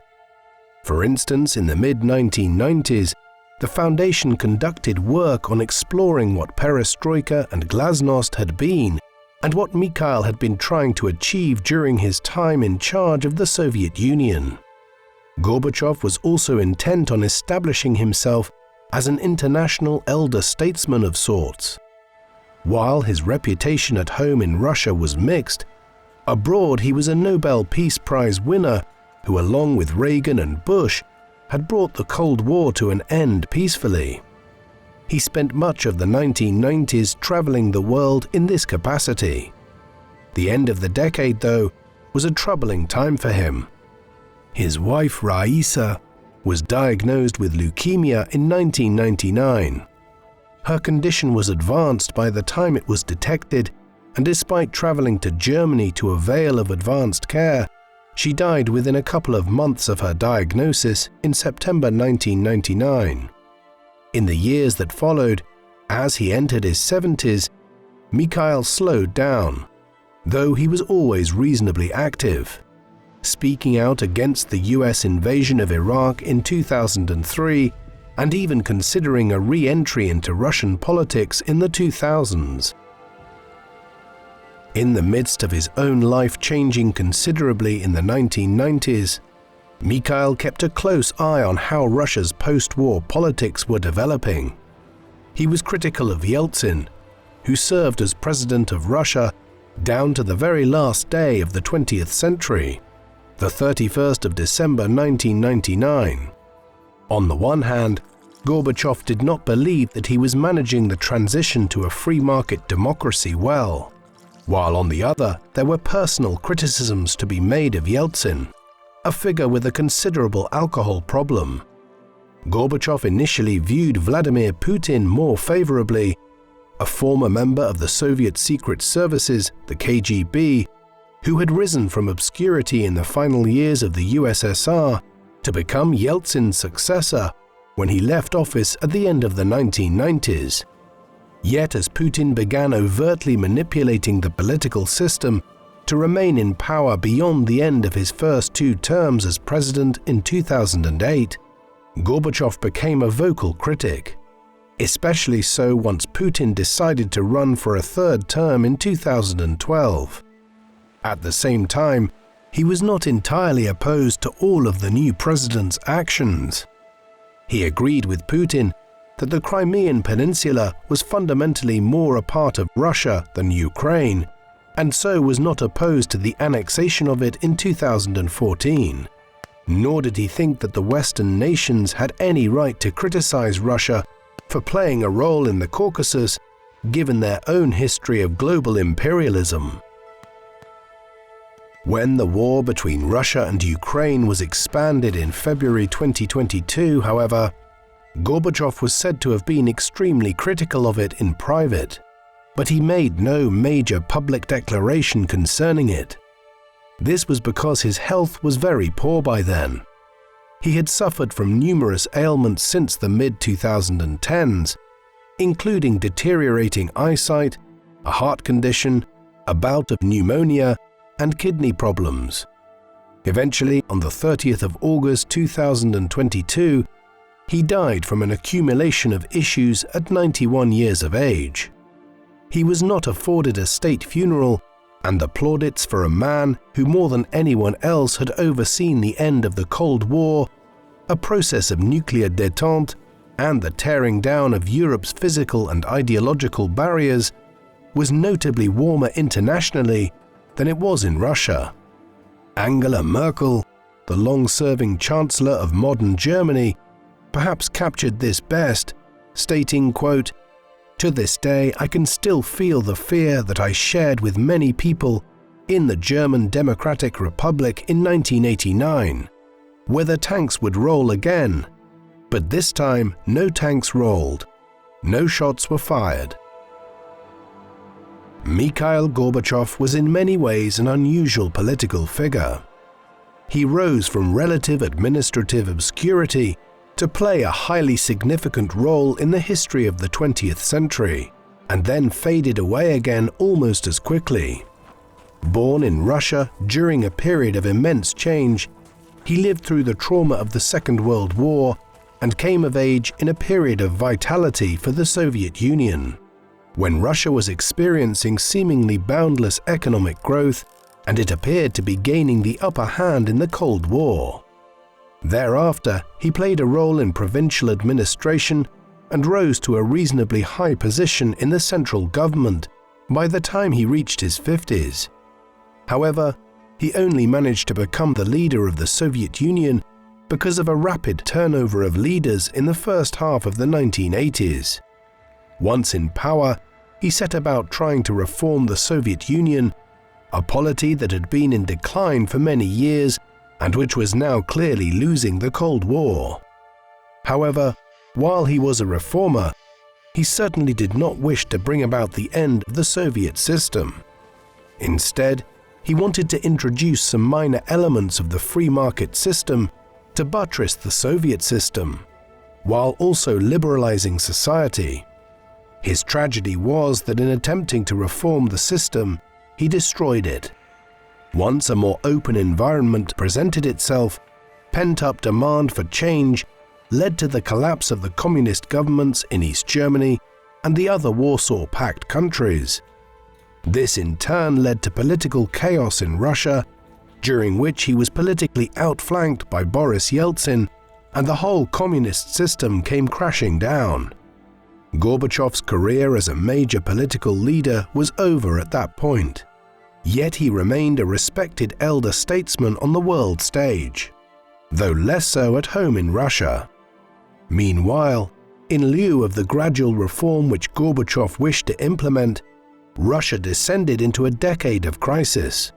For instance, in the mid-1990s, the foundation conducted work on exploring what perestroika and glasnost had been and what Mikhail had been trying to achieve during his time in charge of the Soviet Union. Gorbachev was also intent on establishing himself as an international elder statesman of sorts. While his reputation at home in Russia was mixed, abroad he was a Nobel Peace Prize winner who, along with Reagan and Bush, had brought the Cold War to an end peacefully. He spent much of the 1990s traveling the world in this capacity. The end of the decade, though, was a troubling time for him. His wife, Raisa, was diagnosed with leukemia in 1999. Her condition was advanced by the time it was detected, and despite traveling to Germany to avail of advanced care, she died within a couple of months of her diagnosis in September 1999. In the years that followed, as he entered his 70s, Mikhail slowed down, though he was always reasonably active, speaking out against the US invasion of Iraq in 2003 and even considering a re-entry into Russian politics in the 2000s. In the midst of his own life changing considerably in the 1990s, Mikhail kept a close eye on how Russia's post-war politics were developing. He was critical of Yeltsin, who served as president of Russia down to the very last day of the 20th century, the 31st of December 1999. On the one hand, Gorbachev did not believe that he was managing the transition to a free market democracy well, while on the other there were personal criticisms to be made of Yeltsin, a figure with a considerable alcohol problem. Gorbachev initially viewed Vladimir Putin more favorably, a former member of the Soviet secret services, the KGB, who had risen from obscurity in the final years of the USSR to become Yeltsin's successor when he left office at the end of the 1990s. Yet as Putin began overtly manipulating the political system to remain in power beyond the end of his first 2 terms as president in 2008, Gorbachev became a vocal critic, especially so once Putin decided to run for a 3rd term in 2012. At the same time, he was not entirely opposed to all of the new president's actions. He agreed with Putin that the Crimean Peninsula was fundamentally more a part of Russia than Ukraine, and so was not opposed to the annexation of it in 2014. Nor did he think that the Western nations had any right to criticize Russia for playing a role in the Caucasus, given their own history of global imperialism. When the war between Russia and Ukraine was expanded in February 2022, however, Gorbachev was said to have been extremely critical of it in private, but he made no major public declaration concerning it. This was because his health was very poor by then. He had suffered from numerous ailments since the mid-2010s, including deteriorating eyesight, a heart condition, a bout of pneumonia, and kidney problems. Eventually, on the 30th of August 2022, he died from an accumulation of issues at 91 years of age. He was not afforded a state funeral, and the plaudits for a man who more than anyone else had overseen the end of the Cold War, a process of nuclear détente, and the tearing down of Europe's physical and ideological barriers was notably warmer internationally than it was in Russia. Angela Merkel, the long-serving Chancellor of modern Germany, perhaps captured this best, stating, quote, "To this day I can still feel the fear that I shared with many people in the German Democratic Republic in 1989, whether tanks would roll again. But this time no tanks rolled. No shots were fired." Mikhail Gorbachev was in many ways an unusual political figure. He rose from relative administrative obscurity to play a highly significant role in the history of the 20th century, and then faded away again almost as quickly. Born in Russia during a period of immense change, he lived through the trauma of the Second World War and came of age in a period of vitality for the Soviet Union, when Russia was experiencing seemingly boundless economic growth and it appeared to be gaining the upper hand in the Cold War. Thereafter, he played a role in provincial administration and rose to a reasonably high position in the central government by the time he reached his 50s. However, he only managed to become the leader of the Soviet Union because of a rapid turnover of leaders in the first half of the 1980s. Once in power, he set about trying to reform the Soviet Union, a polity that had been in decline for many years and which was now clearly losing the Cold War. However, while he was a reformer, he certainly did not wish to bring about the end of the Soviet system. Instead, he wanted to introduce some minor elements of the free market system to buttress the Soviet system, while also liberalizing society. His tragedy was that in attempting to reform the system, he destroyed it. Once a more open environment presented itself, pent-up demand for change led to the collapse of the communist governments in East Germany and the other Warsaw Pact countries. This in turn led to political chaos in Russia, during which he was politically outflanked by Boris Yeltsin, and the whole communist system came crashing down. Gorbachev's career as a major political leader was over at that point. Yet he remained a respected elder statesman on the world stage, though less so at home in Russia. Meanwhile, in lieu of the gradual reform which Gorbachev wished to implement, Russia descended into a decade of crisis,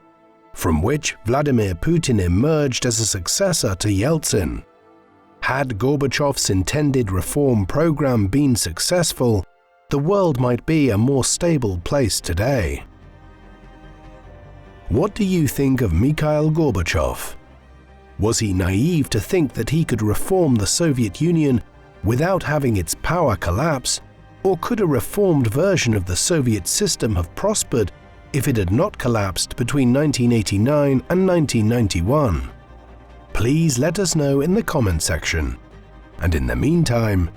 from which Vladimir Putin emerged as a successor to Yeltsin. Had Gorbachev's intended reform program been successful, the world might be a more stable place today. What do you think of Mikhail Gorbachev? Was he naive to think that he could reform the Soviet Union without having its power collapse, or could a reformed version of the Soviet system have prospered if it had not collapsed between 1989 and 1991? Please let us know in the comment section. And in the meantime,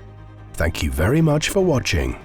thank you very much for watching.